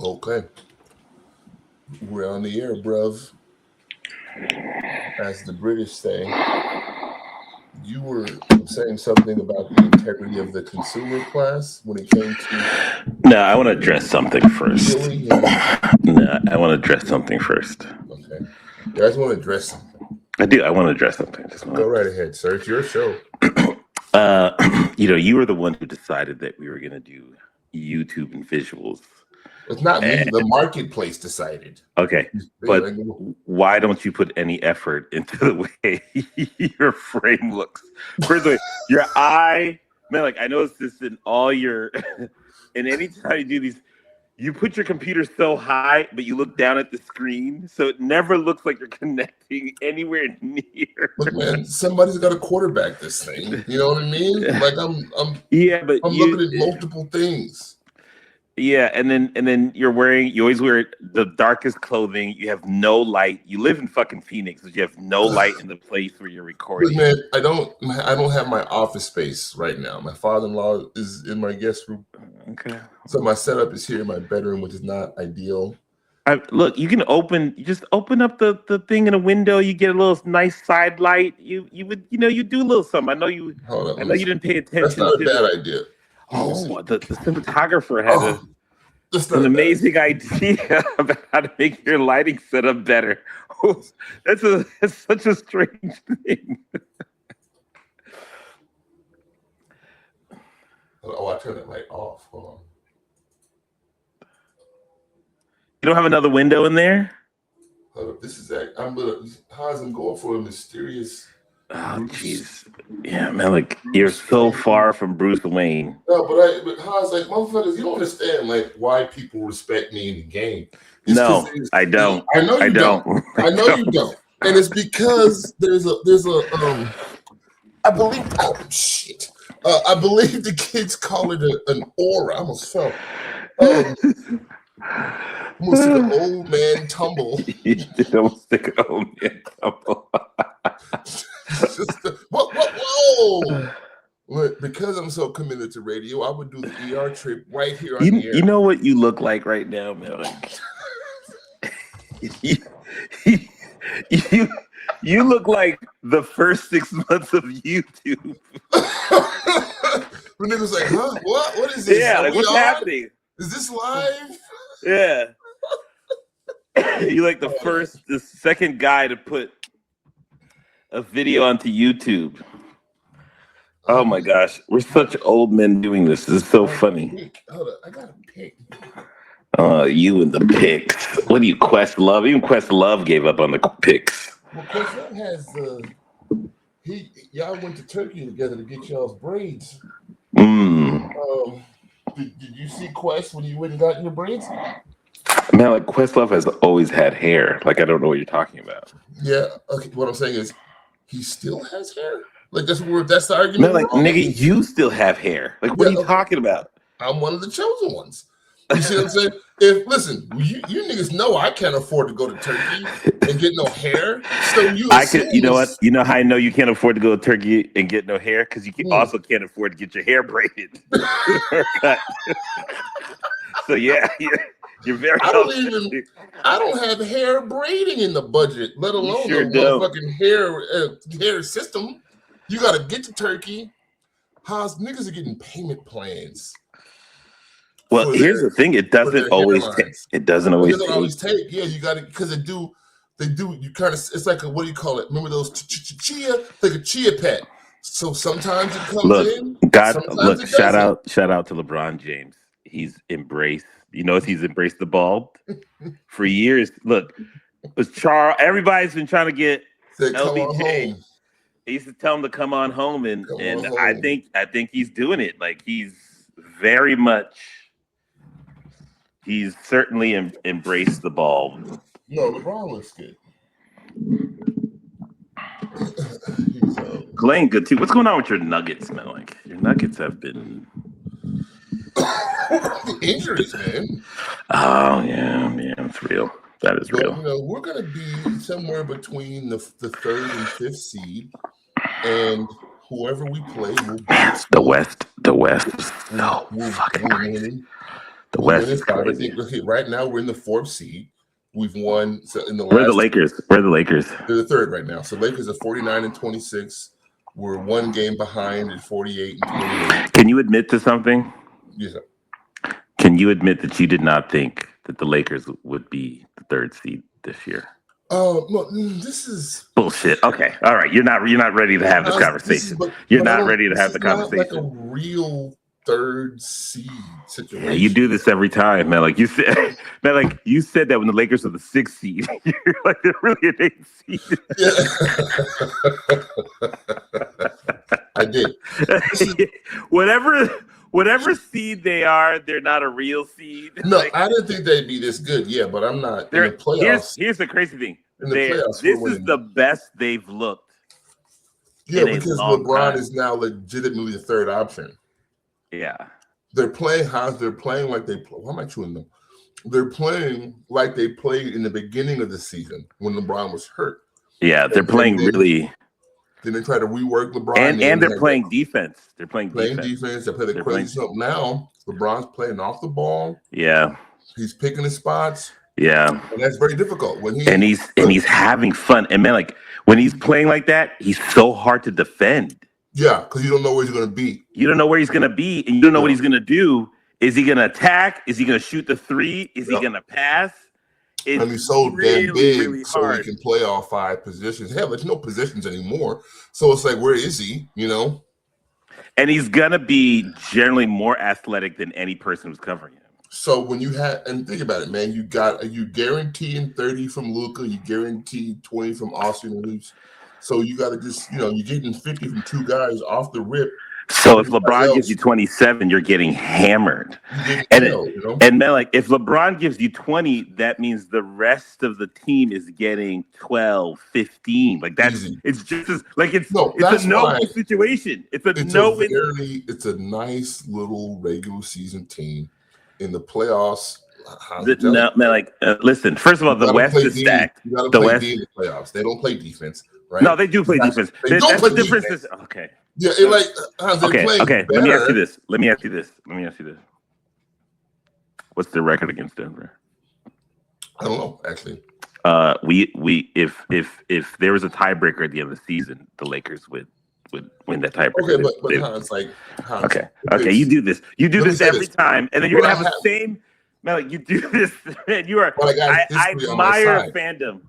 Okay, we're on the air, bruv. As the British say, you were saying something about the integrity of the consumer class when it came to No, I want to address something first. Philly and No, I want to address something first. okay. You guys want to address something? I do. I want to address something. Just Go want right ahead, sir. It's your show. you were the one who decided that we were going to do YouTube and visuals. It's not me. And, The marketplace decided. okay, They but like, why don't you put any effort into the way your frame looks? First of all, your eye, man. Like I noticed this in all your, and anytime you do these, you put your computer so high, but you look down at the screen, so it never looks like you're connecting anywhere near. Look, man, somebody's got to quarterback this thing. You know what I mean? Like I'm Yeah, but looking at multiple things. yeah, and then you always wear the darkest clothing. You have no light. You live in fucking Phoenix, but you have no light in the place where you're Look, recording. man, I don't have my office space right now. My father-in-law is in my guest room. Okay. So my setup is here in my bedroom, which is not ideal. Look, you just open up the thing in a window. You get a little nice side light. You do a little something. I know you didn't pay attention. That's not a bad idea. Oh, the cinematographer had an amazing idea about how to make your lighting setup better. Oh, that's such a strange thing. Oh, I turned that light off. Hold on. You don't have another window in there? Hold up. This is I'm going for a mysterious. Oh, jeez. Yeah, man, like you're so far from Bruce Wayne. No, but Hans, like, motherfuckers, you don't understand like why people respect me in the game. No, I don't. I know you don't. I know you don't. And it's because there's a I believe I believe the kids call it an aura. I almost fell. Almost like an old man tumble. Almost like an old man tumble. Whoa! Look, because I'm so committed to radio, I would do the ER trip right here on the air. You know what you look like right now, man? Like, you look like the first 6 months of YouTube. When niggas like, huh? What is this? Yeah, like what's happening? Is this live? Yeah. You're like the second guy to put a video onto YouTube. Oh my gosh, we're such old men doing this. This is so funny. Hold on, I got a pick. You and the picks. What do you, Questlove? Even Questlove gave up on the picks. Well, Questlove has y'all went to Turkey together to get y'all's braids. Did you see Quest when you went and got your braids? Man, like Questlove has always had hair. Like I don't know what you're talking about. Yeah. Okay. What I'm saying is, he still has hair. Like that's the argument. Man, like nigga, you still have hair. Like what are you talking about? I'm one of the chosen ones. You see what I'm saying? You niggas know I can't afford to go to Turkey and get no hair. So you know what? You know how I know you can't afford to go to Turkey and get no hair? Because you also can't afford to get your hair braided. So yeah, you're very. I don't have hair braiding in the budget, let alone the motherfucking hair system. You got to get to Turkey. Niggas are getting payment plans. Well, here's the thing: it doesn't always take. It doesn't always take. Yeah, you got it because they do. You kind of. It's like what do you call it? Remember those chia? Like a chia pet. So sometimes it comes in. Shout out to LeBron James. He's embraced. You know, he's embraced the bald for years. Look, it was Charles. Everybody's been trying to get LBJ. He used to tell him to come on home, and I think he's doing it. Like he's very much. He's certainly embraced the bald. No, LeBron looks good. Glenn, good too. What's going on with your Nuggets, man? Like your Nuggets have been the injuries, man. Oh yeah, it's real. That is real. You know, we're gonna be somewhere between the third and fifth seed, and whoever we play will be the West. No, fucking crazy. The West is I crazy. think right now we're in the 4th seed. We've won in the last. Where are the Lakers? Where are the Lakers? They're the 3rd right now. So Lakers are 49-26. We're 1 game behind at 48-28. Can you admit to something? Yes, sir. Can you admit that you did not think that the Lakers would be the 3rd seed this year? No, this is bullshit. Okay, all right. You're not ready to have this conversation. You're not ready to have the conversation. Not like a real 3rd seed situation. Yeah, you do this every time, man. Like you said, man. Like you said that when the Lakers were the 6th seed, you're like they're really an 8th seed. Yeah. I did. Whatever seed they are, they're not a real seed. No, I didn't think they'd be this good. Yeah, but I'm not in the playoffs. Here's the crazy thing. In the playoffs, this is the best they've looked. Yeah, because LeBron is now legitimately the 3rd option. Yeah. They're playing how they're playing like they play. Why am I chewing them? They're playing like they played in the beginning of the season when LeBron was hurt. Yeah, they're playing really. Then they try to rework LeBron, and they're playing defense. They're playing defense. They play the crazy stuff. Now LeBron's playing off the ball. Yeah, he's picking his spots. Yeah, and that's very difficult when he's having fun. And man, like when he's playing like that, he's so hard to defend. Yeah, because you don't know where he's going to be. You don't know where he's going to be, and you don't know what he's going to do. Is he going to attack? Is he going to shoot the 3? Is he going to pass? And he's so damn big, so he can play all 5 positions. Hell, there's no positions anymore. So it's like, where is he? You know? And he's gonna be generally more athletic than any person who's covering him. So when you have, and think about it, man, you guaranteeing 30 from Luka, you guaranteed 20 from Austin Reeves. So you got to just, you're getting 50 from 2 guys off the rip. So if LeBron gives you 27, you're getting hammered. And man, like if LeBron gives you 20, that means the rest of the team is getting 12, 15. Like that's easy. It's just as like it's a no-win situation. It's a no-win. It's a nice little regular season team in the playoffs. Listen. First of all, the West is stacked. You got to play D in the playoffs. They don't play defense, right? No, they do play defense. They don't play defense. Defense. Okay. Yeah, okay. Let me ask you this. What's the record against Denver? I don't know, actually. We if there was a tiebreaker at the end of the season, the Lakers would win that tiebreaker. Okay, but Hans, okay, you do this. You do this every time, and then you're gonna have the same. No, you do this, man. You are. I admire fandom.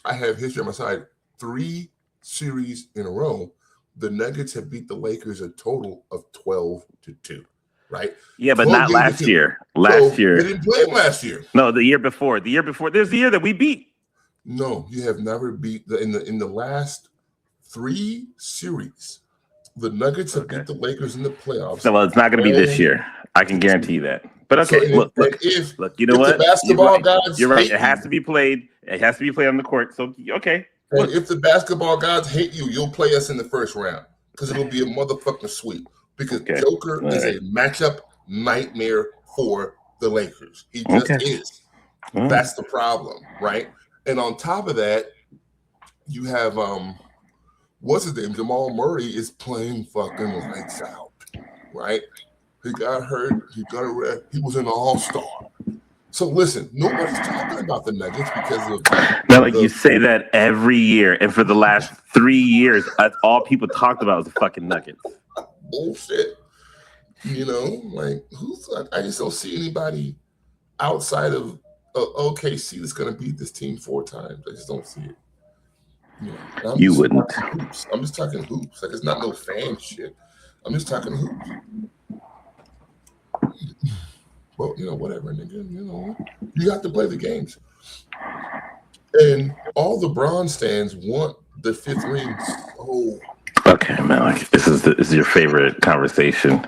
I have history on my side. 3 series in a row. The Nuggets have beat the Lakers a total of 12-2, right? Yeah, but not last year. Last year. They didn't play them last year. No, the year before. There's the year that we beat. No, you have never beat in the last 3 series. The Nuggets have beat the Lakers in the playoffs. So, well, it's not going to be this year. I can guarantee you that. But okay, look. You know what? The basketball guys, you're right. It has to be played. It has to be played on the court. So okay. And if the basketball gods hate you, you'll play us in the first round because it'll be a motherfucking sweep. Because Joker is a matchup nightmare for the Lakers. He just is. That's the problem, right? And on top of that, you have what's his name? Jamal Murray is playing fucking lights out, right? He got hurt. He got arrested. He was an all-star. So listen, nobody's talking about the Nuggets because of. No, like you say that every year, and for the last 3 years, that's all people talked about was the fucking Nuggets. Bullshit. I just don't see anybody outside of OKC that's going to beat this team 4 times. I just don't see it. You wouldn't. I'm just talking hoops. Like it's not no fan shit. I'm just talking hoops. Well, whatever, nigga. You have to play the games. And all the Bron stands want the 5th ring. So okay, man. Like this is your favorite conversation.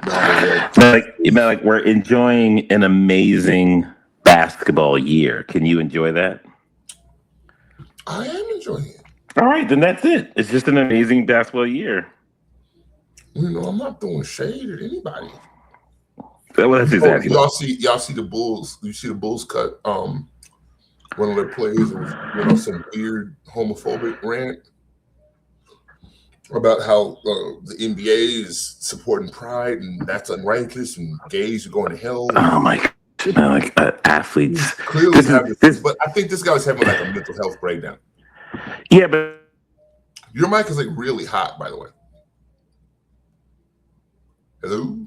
Like we're enjoying an amazing basketball year. Can you enjoy that? I am enjoying it. All right, then that's it. It's just an amazing basketball year. I'm not throwing shade at anybody. Well, that's exactly. Y'all see the Bulls. You see the Bulls cut one of their plays with some weird homophobic rant about how the NBA is supporting pride and that's unrighteous and gays are going to hell. Oh my Like athletes. He's clearly having this, but I think this guy was having like a mental health breakdown. Yeah, but your mic is like really hot, by the way. Hello?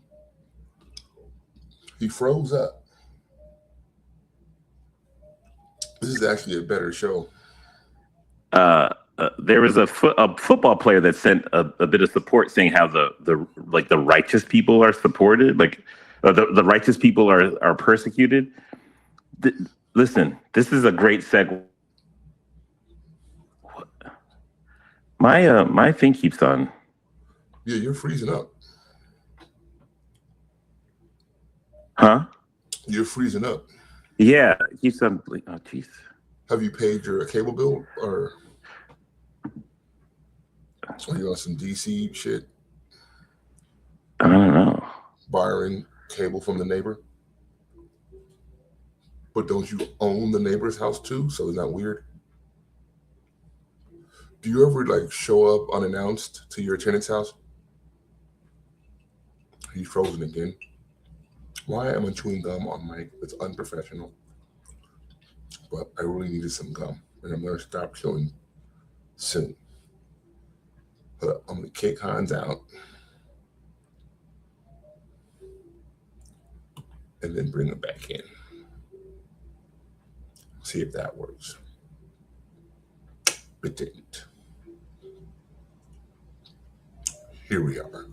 He froze up. This is actually a better show. There was a football player that sent a bit of support, saying how the righteous people are supported, like the righteous people are persecuted. Listen, this is a great segue. My thing keeps on. Yeah, you're freezing up. Huh? You're freezing up. Yeah, it keeps on. Oh, jeez. Have you paid your cable bill, or are you on some DC shit? I don't know. Borrowing cable from the neighbor, but don't you own the neighbor's house too? So is that weird? Do you ever like show up unannounced to your tenant's house? He's frozen again. Why am I chewing gum on mic? It's unprofessional. But I really needed some gum, and I'm gonna stop chewing soon. But I'm gonna kick Hans out and then bring him back in. See if that works. It didn't. Here we are.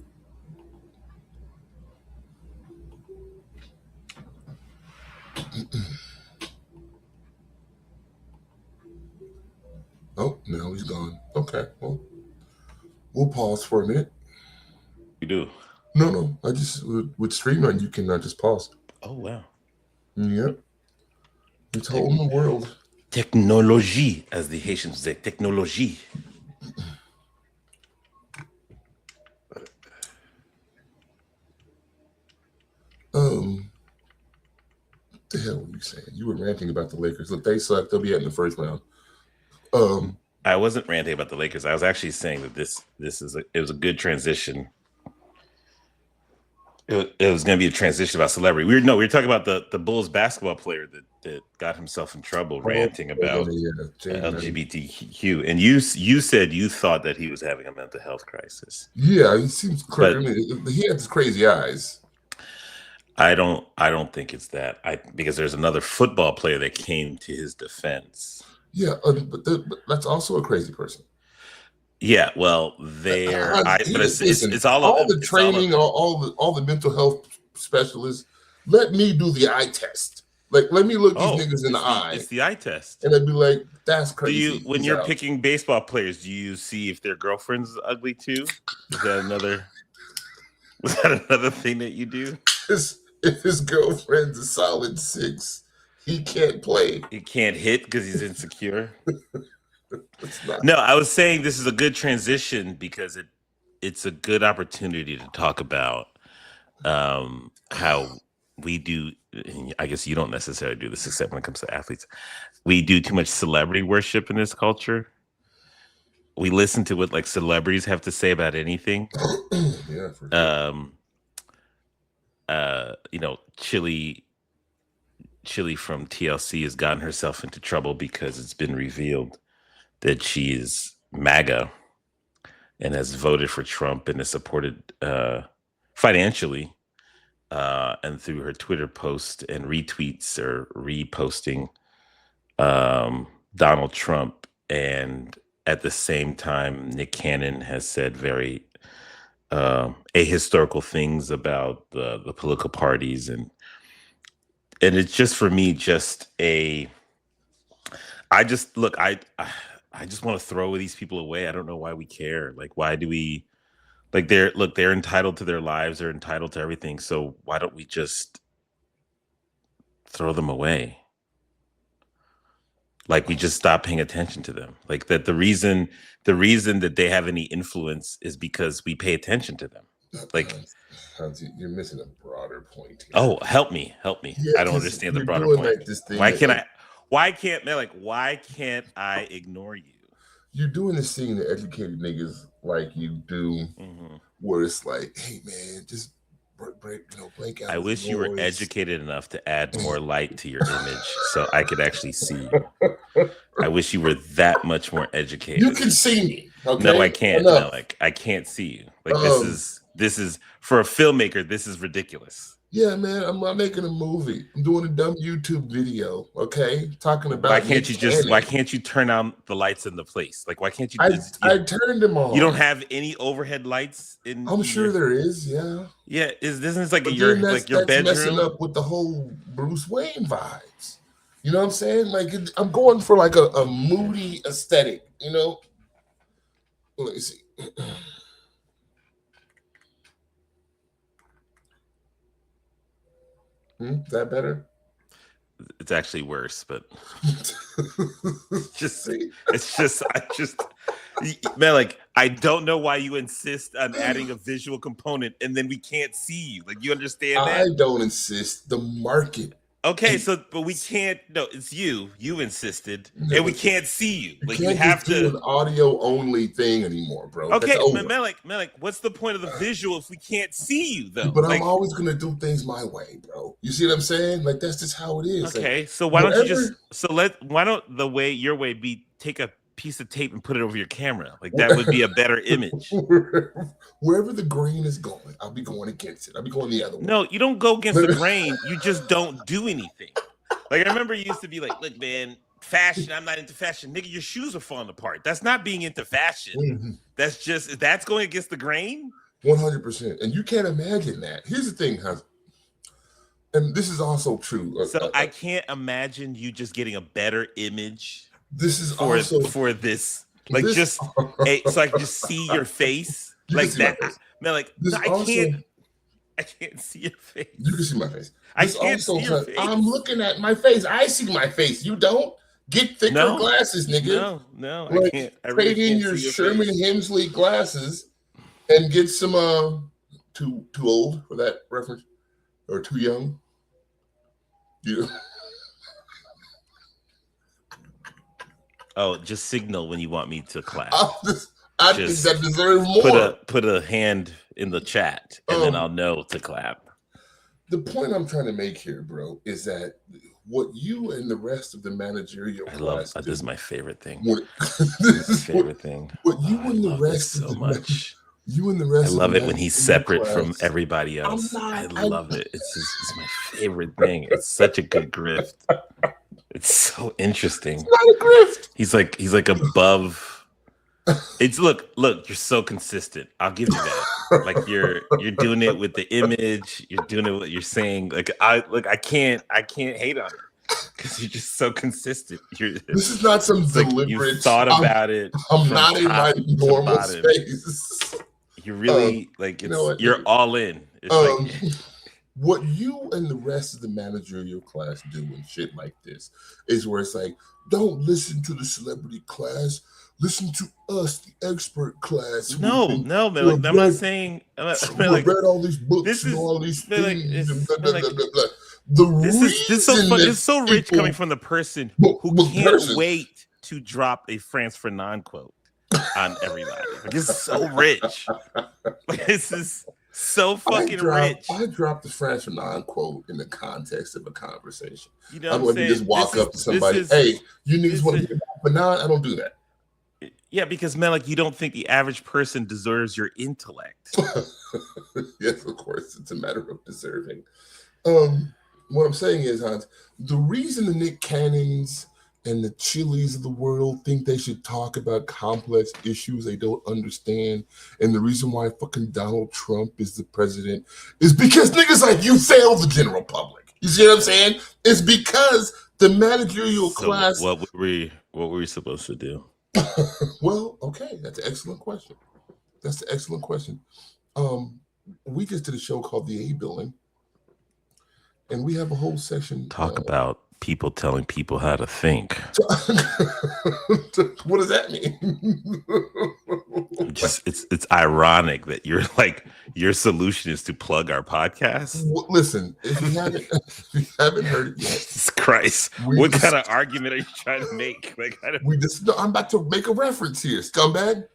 Oh, now he's gone. Okay, well, we'll pause for a minute. You do? No. I just, with StreamYard, you can just pause. Oh, wow. Yep. It's holding the world. Technologie, as the Haitians say, technologie. What the hell were you saying? You were ranting about the Lakers. Look, they suck. They'll be out in the first round. I wasn't ranting about the Lakers. I was actually saying that it was a good transition. It was going to be a transition about celebrity. We were talking about the Bulls basketball player that got himself in trouble ranting about LGBTQ. And you said you thought that he was having a mental health crisis. Yeah, he seems crazy. He had his crazy eyes. I don't think it's that. Because there's another football player that came to his defense. Yeah, but that's also a crazy person. Yeah, well, it's all the training, all the mental health specialists. Let me do the eye test. Like, let me look these niggas in the eye. It's the eye test, and I'd be like, "That's crazy." When you're picking baseball players, do you see if their girlfriend's ugly too? Is that another thing that you do? If his girlfriend's a solid 6, he can't play. He can't hit because he's insecure. No, I was saying this is a good transition because it's a good opportunity to talk about how we do. I guess you don't necessarily do this except when it comes to athletes. We do too much celebrity worship in this culture. We listen to what like celebrities have to say about anything. Yeah, for sure. Chili from TLC has gotten herself into trouble because it's been revealed that she is MAGA and has voted for Trump and is supported financially and through her Twitter post and retweets or reposting Donald Trump. And at the same time, Nick Cannon has said very ahistorical things about the political parties. And it's just, for me, I just want to throw these people away. I don't know why we care. Like, why do we, like, they're entitled to their lives. They're entitled to everything. So why don't we just throw them away? Like, we just stop paying attention to them. Like, that the reason that they have any influence is because we pay attention to them. Like, you're missing a broader point here. Oh, help me. Yeah, I don't understand the broader point. Like this thing why can't I ignore you? You're doing this thing that educated niggas like you do, where it's like, hey man, just break out. I wish you were educated enough to add more light to your image so I could actually see you. I wish you were that much more educated. You can see me. Okay? No, I can't. No, like I can't see you. Like this is for a filmmaker. This is ridiculous. Yeah, man. I'm not making a movie. I'm doing a dumb YouTube video. Okay, talking about. Why can't you turn on the lights in the place? Like, why can't you? I turned them on. You don't have any overhead lights in. I'm sure there is. Yeah. Yeah. Isn't like your bedroom? Messing up with the whole Bruce Wayne vibes. You know what I'm saying? Like I'm going for like a moody aesthetic. You know. Let me see. Is that better? It's actually worse, but man, like I don't know why you insist on adding a visual component and then we can't see you. Like, you understand that? I don't insist. The market. Okay, but we can't. No, it's you. You insisted, and we can't see you. Like, you have to do an audio only thing anymore, bro. Okay, man, like, what's the point of the visual if we can't see you, though? But I'm always gonna do things my way, bro. You see what I'm saying? Like, that's just how it is. Okay, like, so why don't you just why don't your way be take a piece of tape and put it over your camera? Like, that would be a better image. Wherever the grain is going, I'll be going against it. I'll be going the other way. No, you don't go against the grain. You just don't do anything. Like, I remember you used to be like, look, man, fashion, I'm not into fashion. Nigga, your shoes are falling apart. That's not being into fashion. Mm-hmm. That's going against the grain? 100%. And you can't imagine that. Here's the thing, Hans. And this is also true. So I can't imagine you just getting a better image. This is for this, like, just so I can just see your face, like that. Man, like, no, I can't see your face. You can see my face. I can't see your face. I'm looking at my face. I see my face. You don't. Get thicker glasses, nigga. No, like, I can't. I really trade in your Sherman Hemsley glasses and get some. Too old for that reference, or too young. You. Oh, just signal when you want me to clap. I think that deserves more. Put a hand in the chat, and then I'll know to clap. The point I'm trying to make here, bro, is that what you and the rest of the managerial class this is my favorite thing. This is favorite thing. What you and the rest so much. You and the rest. I love it when he's separate from everybody else. I love it. It's my favorite thing. It's such a good grift. It's so interesting. It's not a grift. He's like above. It's look, you're so consistent. I'll give you that. Like, you're doing it with the image, you're doing it with what you're saying. Like, I can't hate on it because you're just so consistent. This is not some deliberate. Like, you thought about it. I'm not in my normal space. You really you're all in. It's like, what you and the rest of the managerial class do and shit like this is where it's like, don't listen to the celebrity class, listen to us, the expert class. No, man. Like, I'm not saying. I read all these books and all these things. This is so rich coming from the person who can't wait to drop a Franz Fanon quote on everybody. Like, it's so rich. Like, this is so fucking rich. I dropped the Franz Fanon quote in the context of a conversation. You know, what I'm saying? Just walk up to somebody, hey, you niggas want to get Fanon? I don't do that. Yeah, because, man, like, you don't think the average person deserves your intellect. Yes, of course, it's a matter of deserving. What I'm saying is, Hans, the reason the Nick Cannons and the Chili's of the world think they should talk about complex issues they don't understand, and the reason why fucking Donald Trump is the president, is because niggas like you fail the general public. You see what I'm saying? It's because the managerial class. What were we supposed to do? Well, okay, that's an excellent question. We just did a show called The A Building, and we have a whole section. Talk about people telling people how to think. What does that mean? It's ironic that you're like, your solution is to plug our podcast. Listen, if you haven't heard it yet, Jesus Christ, what kind of argument are you trying to make? Like, I'm about to make a reference here, scumbag.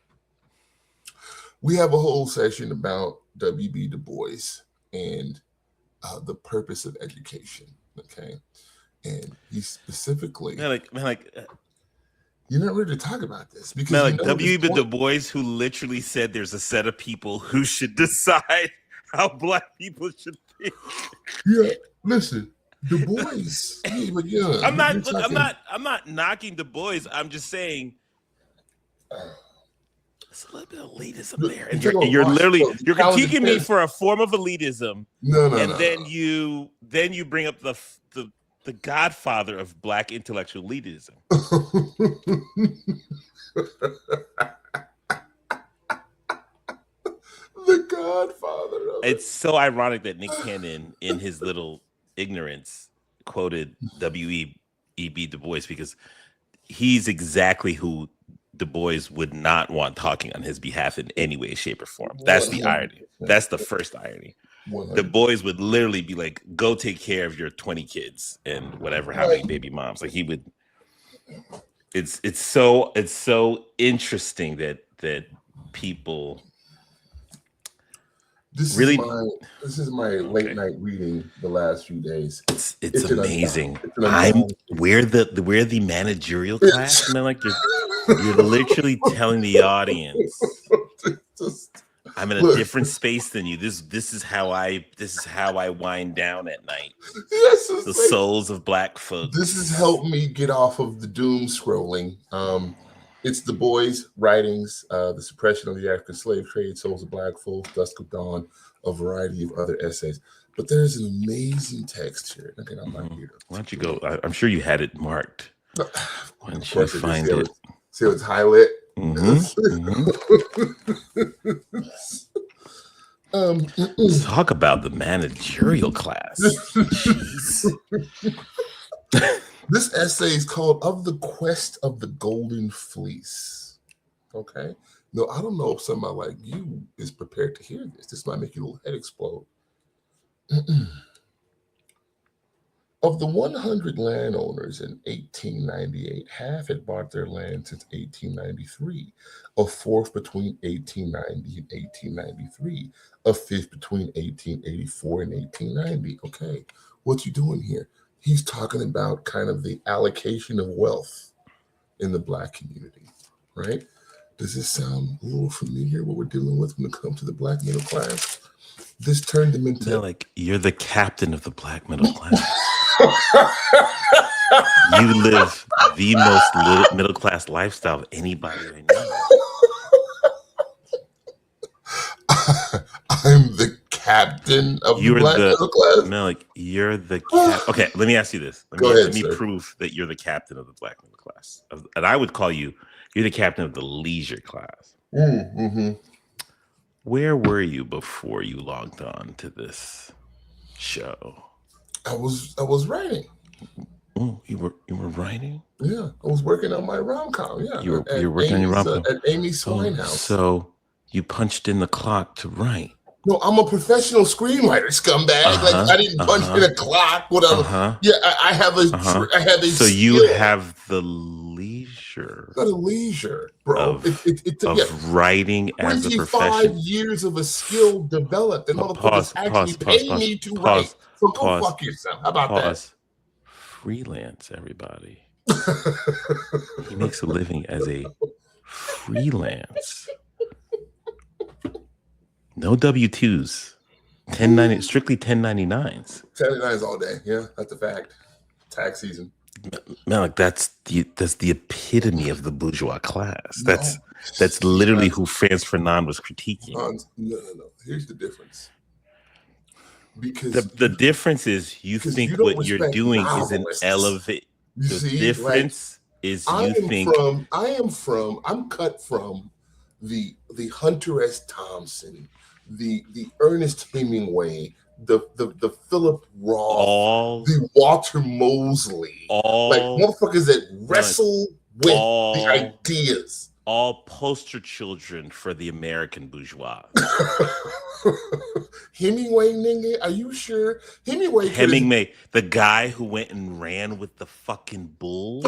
We have a whole session about W.B. Du Bois and the purpose of education. Okay, and he specifically, you're not ready to talk about this because W.E.B. Du Bois, who literally said there's a set of people who should decide how black people should think. Yeah, listen. Du Bois. I'm not knocking Du Bois. I'm just saying it's a little bit of elitism there. And you're critiquing me for a form of elitism. No. Then you bring up the godfather of black intellectual elitism. The godfather of It's so ironic that Nick Cannon, in his little ignorance, quoted W.E.B. Du Bois because he's exactly who Du Bois would not want talking on his behalf in any way, shape, or form. That's the irony. That's the first irony. 100%. Du Bois would literally be like, "Go take care of your 20 kids and whatever, how many baby moms." Like he would. It's so interesting that people. This is my late night reading the last few days. It's amazing. We're the managerial class, and like you're literally telling the audience, I'm in a different space than you. This is how I wind down at night. Yes, the souls of black folks. This has helped me get off of the doom scrolling. It's Du Bois writings, The Suppression of the African Slave Trade, Souls of Black Folks, Dusk of Dawn, a variety of other essays. But there's an amazing text here. Again, I'm not here. Why don't you go? I'm sure you had it marked. Why don't you find it? See it's highlight. Let's talk about the managerial class. This essay is called Of the Quest of the Golden Fleece. Okay. No, I don't know if somebody like you is prepared to hear this. This might make your little head explode. Of the 100 landowners in 1898, half had bought their land since 1893, a fourth between 1890 and 1893, a fifth between 1884 and 1890. Okay, what you doing here? He's talking about kind of the allocation of wealth in the black community, right? Does this sound a little familiar, what we're dealing with when it comes to the black middle class? This turned them into... like, you're the captain of the black middle class. You live the most middle class lifestyle of anybody I know. I'm the captain of the black middle class. No, like you're the okay. Let me ask you this. Let me prove that you're the captain of the black middle class, and I would call you're the captain of the leisure class. Mm-hmm. Where were you before you logged on to this show? I was writing. Oh, you were writing? Yeah, I was working on my rom-com. Yeah, you're working on your rom-com at Amy's Winehouse. So you punched in the clock to write. No, I'm a professional screenwriter, scumbag. Like I didn't punch in a clock. Whatever. Yeah, I have a. I have a. So you have the leisure. Got a leisure, bro. Of writing as a profession. 25 years of a skill developed, and motherfuckers actually pay me to write. So go fuck yourself. How about that? Freelance, everybody. He makes a living as a freelance. No W-2s. 1090, strictly 1099s. 1099s all day. Yeah, that's a fact. Tax season. Man, like that's the epitome of the bourgeois class. That's literally who Frantz Fanon was critiquing. No. Here's the difference. Because the difference is you think what you're doing is an elevate. The difference is I'm cut from the Hunter S. Thompson, the Ernest Hemingway, the Philip Roth, the Walter Mosley, like motherfuckers that wrestle with the ideas. All poster children for the American bourgeois. Hemingway, nigga, are you sure? Hemingway, the guy who went and ran with the fucking bulls.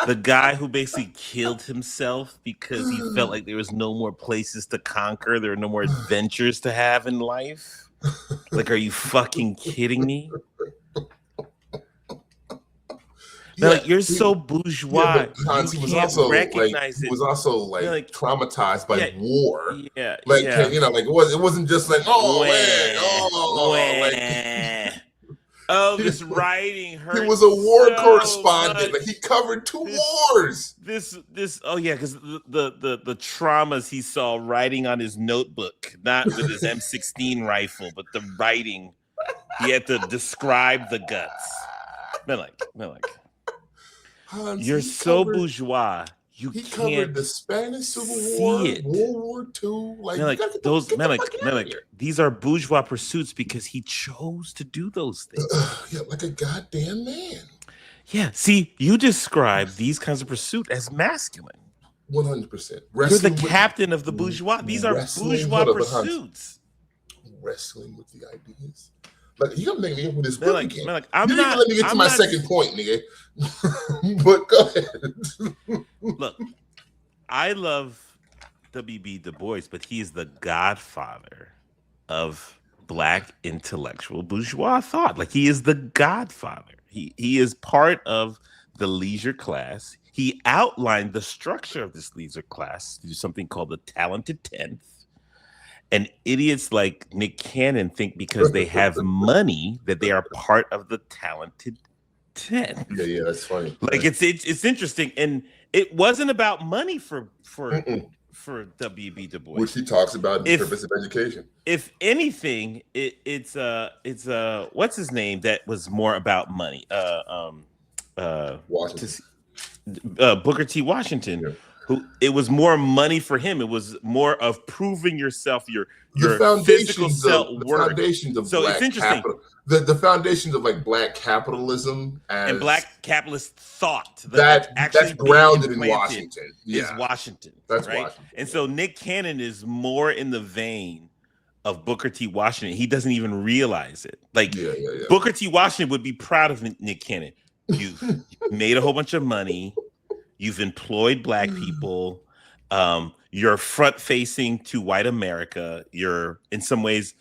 the guy who basically killed himself because he felt like there was no more places to conquer, there were no more adventures to have in life. Like, are you fucking kidding me? Yeah, like, you're so bourgeois. Yeah, but Hans, he was also like traumatized by war. Yeah, like you know, like it wasn't just like this writing hurt. He was a war so correspondent. Much. Like he covered two wars. Because the traumas he saw writing on his notebook, not with his M16 rifle, but the writing. He had to describe the guts. Melik. Hans, you're so bourgeois. He covered the Spanish Civil War, World War II. Melik, these are bourgeois pursuits because he chose to do those things. Yeah, like a goddamn man. Yeah, see, you describe these kinds of pursuit as masculine. 100%. You're the captain of the bourgeois. These are bourgeois pursuits. Wrestling with the ideas. Like, you gotta make me up with this book again. I'm you not. Let me get to my second point, nigga. But go ahead. Look, I love W.B. Du Bois, but he is the godfather of Black intellectual bourgeois thought. Like, he is the godfather. He is part of the leisure class. He outlined the structure of this leisure class through something called the Talented Tenth. And idiots like Nick Cannon think because they have money that they are part of the Talented 10. Yeah, that's funny. Like, it's interesting, and it wasn't about money for W.B. Du Bois, which he talks about in the Purpose of Education. If anything, it's what's his name that was more about money. Washington. Booker T. Washington. Yeah. Who it was more money for him. It was more of proving yourself, your physical self-worth. The foundations of so Black it's interesting. The foundations of like Black capitalism and Black capitalist thought that's grounded in Washington. Is Washington. That's right? Washington. And so Nick Cannon is more in the vein of Booker T. Washington. He doesn't even realize it. Like Booker T. Washington would be proud of Nick Cannon. You've made a whole bunch of money. You've employed Black people. You're front-facing to white America. You're, in some ways,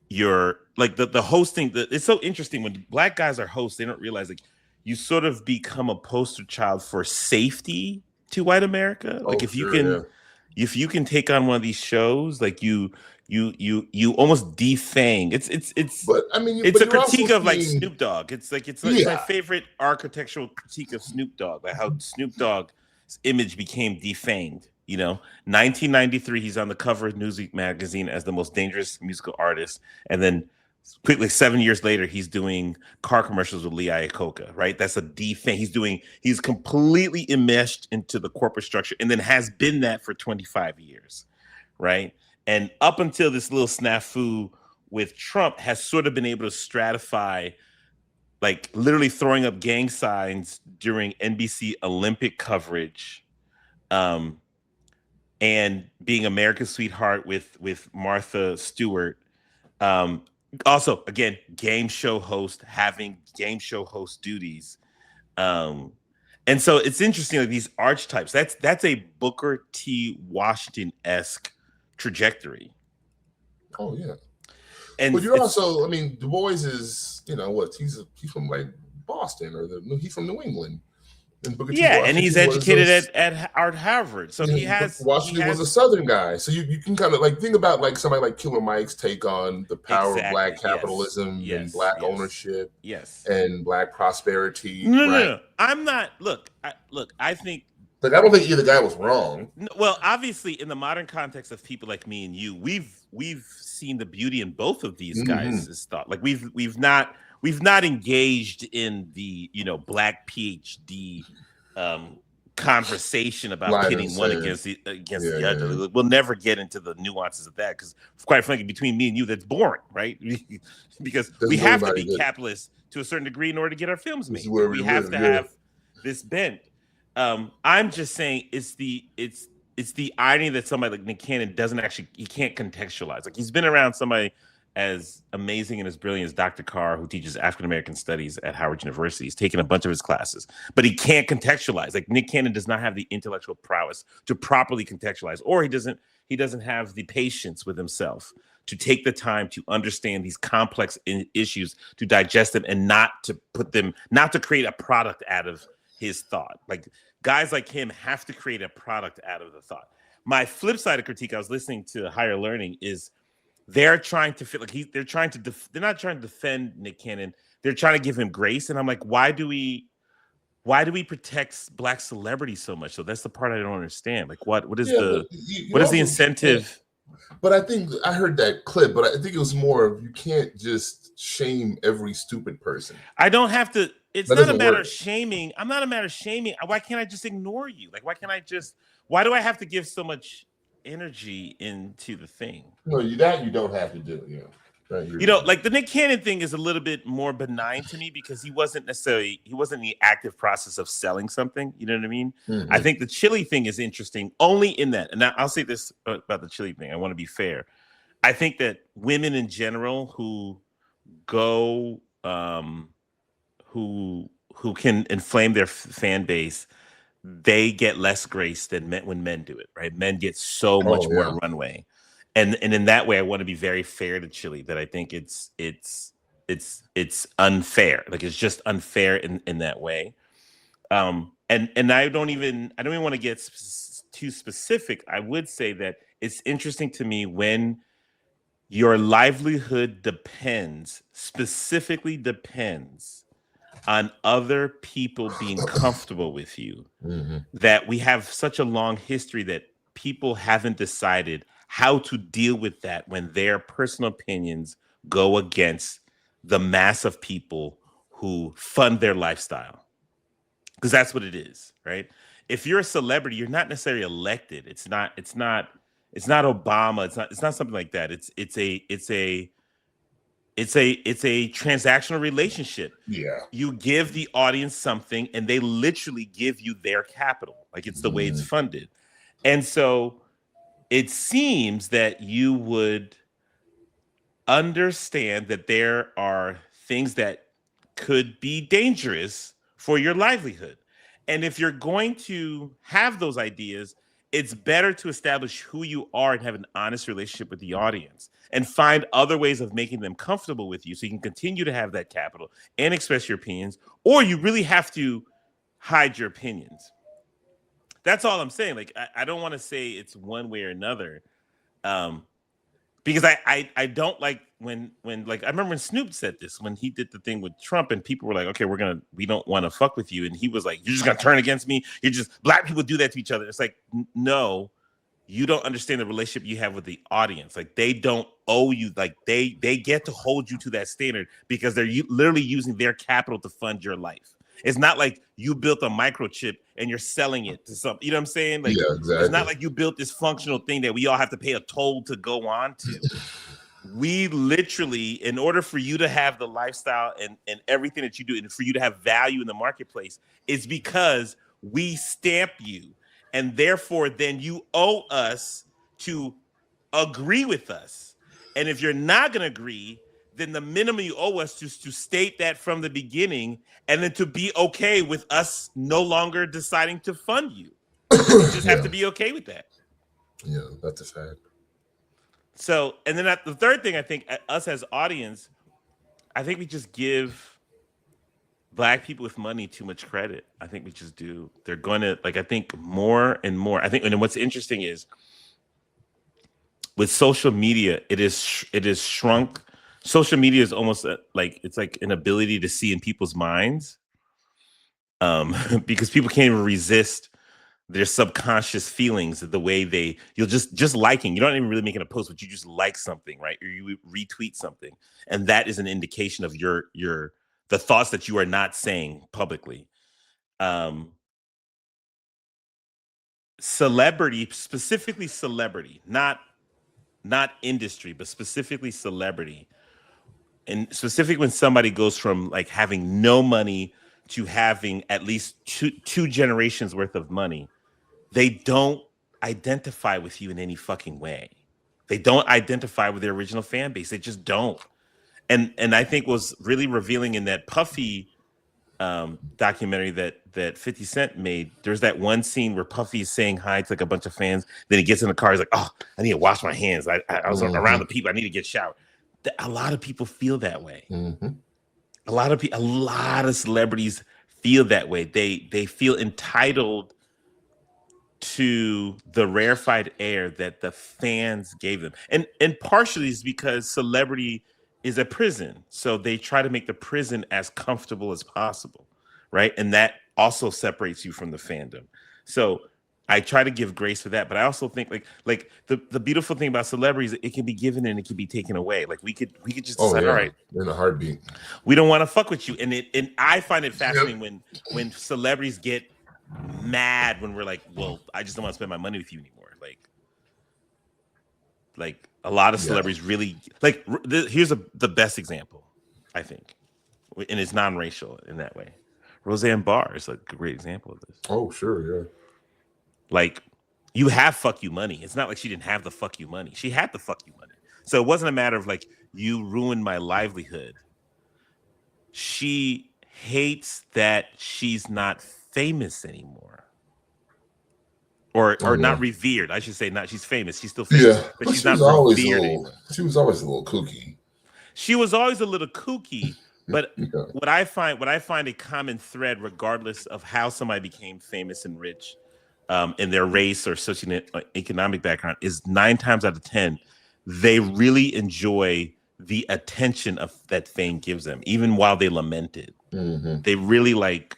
you're like the hosting. It's so interesting when Black guys are hosts. They don't realize, like, you sort of become a poster child for safety to white America. Like, if you can take on one of these shows, like you almost defang. It's a critique of like Snoop Dogg. It's my favorite architectural critique of Snoop Dogg, like how Snoop Dogg's image became defanged. 1993, he's on the cover of Newsweek magazine as the most dangerous musical artist, and then quickly 7 years later, he's doing car commercials with Lee Iacocca. Right, that's a defang. He's completely enmeshed into the corporate structure, and then has been that for 25 years. Right. And up until this little snafu with Trump, has sort of been able to stratify, like literally throwing up gang signs during NBC Olympic coverage, and being America's sweetheart with Martha Stewart. Also, again, game show host, having game show host duties. And so it's interesting, like these archetypes. That's a Booker T. Washington-esque trajectory. Oh yeah, but you're also, I mean, Du Bois is, he's from like Boston, or he's from New England, and and he's educated at Harvard, so Washington was a Southern guy, so you can kind of like think about like somebody like Killer Mike's take on the power of Black capitalism and Black ownership, and Black prosperity. No, I'm not. I think. Like, I don't think either guy was wrong. Well, obviously, in the modern context of people like me and you, we've seen the beauty in both of these guys' thought. Like, we've not engaged in the Black PhD conversation about pitting one against the other. Yeah. We'll never get into the nuances of that because, quite frankly, between me and you, that's boring, right? Because we have to be capitalists to a certain degree in order to get our films made. We have to have this bent. I'm just saying it's the irony that somebody like Nick Cannon he can't contextualize. Like, he's been around somebody as amazing and as brilliant as Dr. Carr, who teaches African American studies at Howard University. He's taken a bunch of his classes, but he can't contextualize. Like Nick Cannon does not have the intellectual prowess to properly contextualize, or he doesn't have the patience with himself to take the time to understand these complex issues, to digest them, and not to create a product out of his thought. Like guys like him have to create a product out of the thought. My flip side of critique, I was listening to Higher Learning, is they're trying to feel like they're not trying to defend Nick Cannon. They're trying to give him grace. And I'm like, why do we protect Black celebrities so much? So that's the part I don't understand. Like what is the incentive? But I think I heard that clip, but I think it was more of you can't just shame every stupid person. I don't have to. It's not a matter of shaming. I'm not a matter of shaming. Why can't I just ignore you? Like, why do I have to give so much energy into the thing? No, you don't have to do. Like the Nick Cannon thing is a little bit more benign to me because he wasn't in the active process of selling something. You know what I mean? Mm-hmm. I think the Chili thing is interesting only in that. And I'll say this about the Chili thing. I want to be fair. I think that women in general who go, who can inflame their fan base, they get less grace than men when men do it, right? Men get so much more runway. And in that way, I want to be very fair to Chili, that I think it's unfair. Like it's just unfair in that way. And I don't even want to get too specific. I would say that it's interesting to me when your livelihood specifically depends on other people being comfortable with you, mm-hmm. that we have such a long history that people haven't decided how to deal with that when their personal opinions go against the mass of people who fund their lifestyle. Because that's what it is, right? If you're a celebrity, you're not necessarily elected. It's not Obama. It's not something like that. It's a transactional relationship. Yeah. You give the audience something and they literally give you their capital. Like it's the way it's funded. And so it seems that you would understand that there are things that could be dangerous for your livelihood. And if you're going to have those ideas, it's better to establish who you are and have an honest relationship with the audience and find other ways of making them comfortable with you so you can continue to have that capital and express your opinions, or you really have to hide your opinions. That's all I'm saying. Like, I don't want to say it's one way or another, because I don't like when like I remember when Snoop said this when he did the thing with Trump and people were like, okay, we don't want to fuck with you, and he was like, you're just gonna turn against me. Black people do that to each other. It's like, no, you don't understand the relationship you have with the audience. Like they don't owe you. Like they get to hold you to that standard because they're literally using their capital to fund your life. It's not like you built a microchip and you're selling it to some, you know what I'm saying? Like, yeah, exactly. It's not like you built this functional thing that we all have to pay a toll to go on to. We literally, in order for you to have the lifestyle and everything that you do, and for you to have value in the marketplace, it's because we stamp you. And therefore, then you owe us to agree with us. And if you're not going to agree, then the minimum you owe us is to state that from the beginning, and then to be okay with us no longer deciding to fund you. You just have to be okay with that. Yeah, that's a fact. So, and then the third thing, I think us as audience, I think we just give Black people with money too much credit. I think we just do. They're going to, like, I think more and more. I think, and what's interesting is with social media, it is shrunk. Social media is almost like it's like an ability to see in people's minds, because people can't even resist their subconscious feelings of the way you'll just liking. You're not even really making a post, but you just like something, right? Or you retweet something, and that is an indication of the thoughts that you are not saying publicly. Celebrity, specifically celebrity, not industry, but specifically celebrity. And specifically when somebody goes from like having no money to having at least two generations worth of money, they don't identify with you in any fucking way. They don't identify with their original fan base. They just don't. And I think was really revealing in that Puffy documentary that 50 Cent made. There's that one scene where Puffy is saying hi to like a bunch of fans. Then he gets in the car. He's like, "Oh, I need to wash my hands. I was around the people. I need to get showered." A lot of people feel that way. Mm-hmm. A lot of celebrities feel that way. They feel entitled to the rarefied air that the fans gave them, and partially is because celebrity is a prison, so they try to make the prison as comfortable as possible, right? And that also separates you from the fandom. So I try to give grace for that, but I also think like the beautiful thing about celebrities, it can be given and it can be taken away. Like we could just decide, all right, in a heartbeat, we don't want to fuck with you, and I find it fascinating when celebrities get mad when we're like, well, I just don't want to spend my money with you anymore. Like a lot of celebrities really like. Here's the best example, I think, and it's non-racial in that way. Roseanne Barr is a great example of this. Oh, sure, yeah. Like, you have fuck you money. It's not like she didn't have the fuck you money. She had the fuck you money. So it wasn't a matter of like, you ruined my livelihood. She hates that she's not famous anymore. Or not revered. I should say not. She's famous. She's still famous. Yeah, but she's not revered. She was always a little kooky. She was always a little kooky. But what I find a common thread, regardless of how somebody became famous and rich, in their race or socioeconomic background, is 9 times out of 10, they really enjoy the attention of that fame gives them, even while they lament it. Mm-hmm. They really like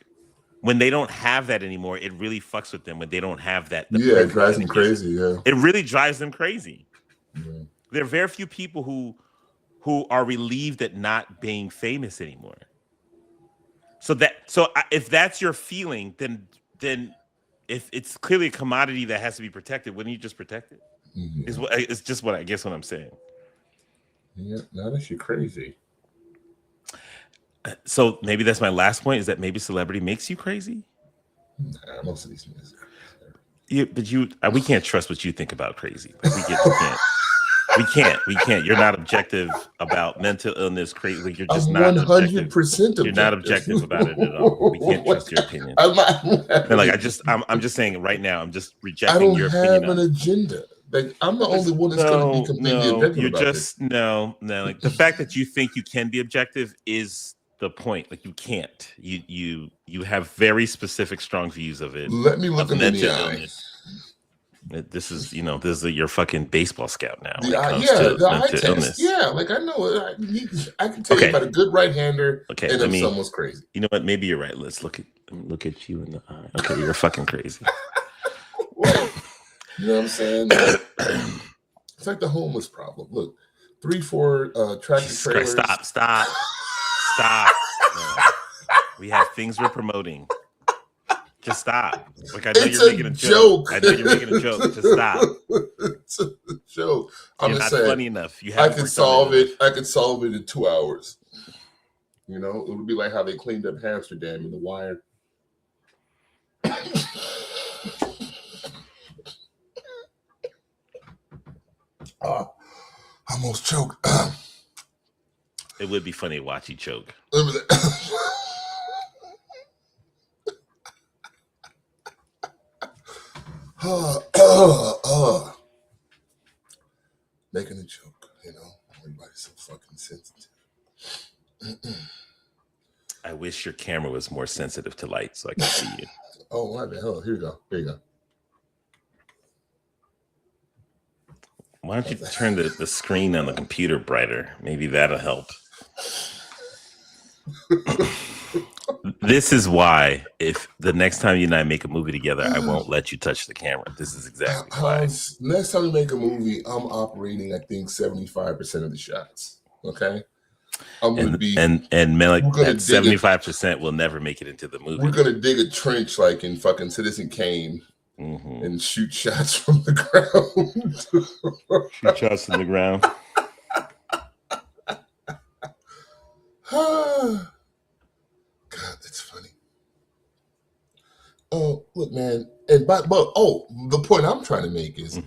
when they don't have that anymore. It really fucks with them when they don't have that. It drives them crazy. Yeah, it really drives them crazy. Yeah. There are very few people who are relieved at not being famous anymore. So if that's your feeling, then if it's clearly a commodity that has to be protected, wouldn't you just protect it? Mm-hmm. It's just what I guess what I'm saying. Yeah, now that you're crazy. So maybe that's my last point, is that maybe celebrity makes you crazy. Nah, most of these things. We can't trust what you think about crazy. Like, we can't. You're not objective about mental illness, crazy. You're just not 100% objective. You're not objective about it at all. We can't trust your opinion. I'm just saying right now. I'm just rejecting your opinion. I don't have an agenda. Like, I'm the only one that's going to be completely objective. You're just no. Like, the fact that you think you can be objective is the point. Like, you can't. You have very specific, strong views of it. Let me look in the eye. This is your fucking baseball scout now. The eye test. Illness. Yeah, like I know. I can tell you about a good right-hander. Okay, and if someone's crazy. You know what? Maybe you're right. Let's look at you in the eye. Okay, you're fucking crazy. You know what I'm saying? It's like the homeless problem. Look, 3-4 tractor trailers. Stop. No. We have things we're promoting. Just stop. Like, I know you're making a joke. I know you're making a joke. Just stop. It's a joke. I'm just not saying, funny enough. I can solve it. I can solve it in 2 hours. You know, it would be like how they cleaned up Amsterdam in The Wire. I almost choked. It would be funny to watch you choke. Making a joke, everybody's so fucking sensitive. I wish your camera was more sensitive to light so I can see you. Oh, what the hell? Here you go. Why don't you turn the screen on the computer brighter? Maybe that'll help. This is why, if the next time you and I make a movie together, I won't let you touch the camera. This is exactly why. Next time we make a movie, I'm operating, I think, 75% of the shots. Okay? And Melik, at 75% will never make it into the movie. We're gonna dig a trench like in fucking Citizen Kane. Mm-hmm. And shoot shots from the ground. Shoot shots from the ground. God, that's funny. Oh, look, man. And the point I'm trying to make is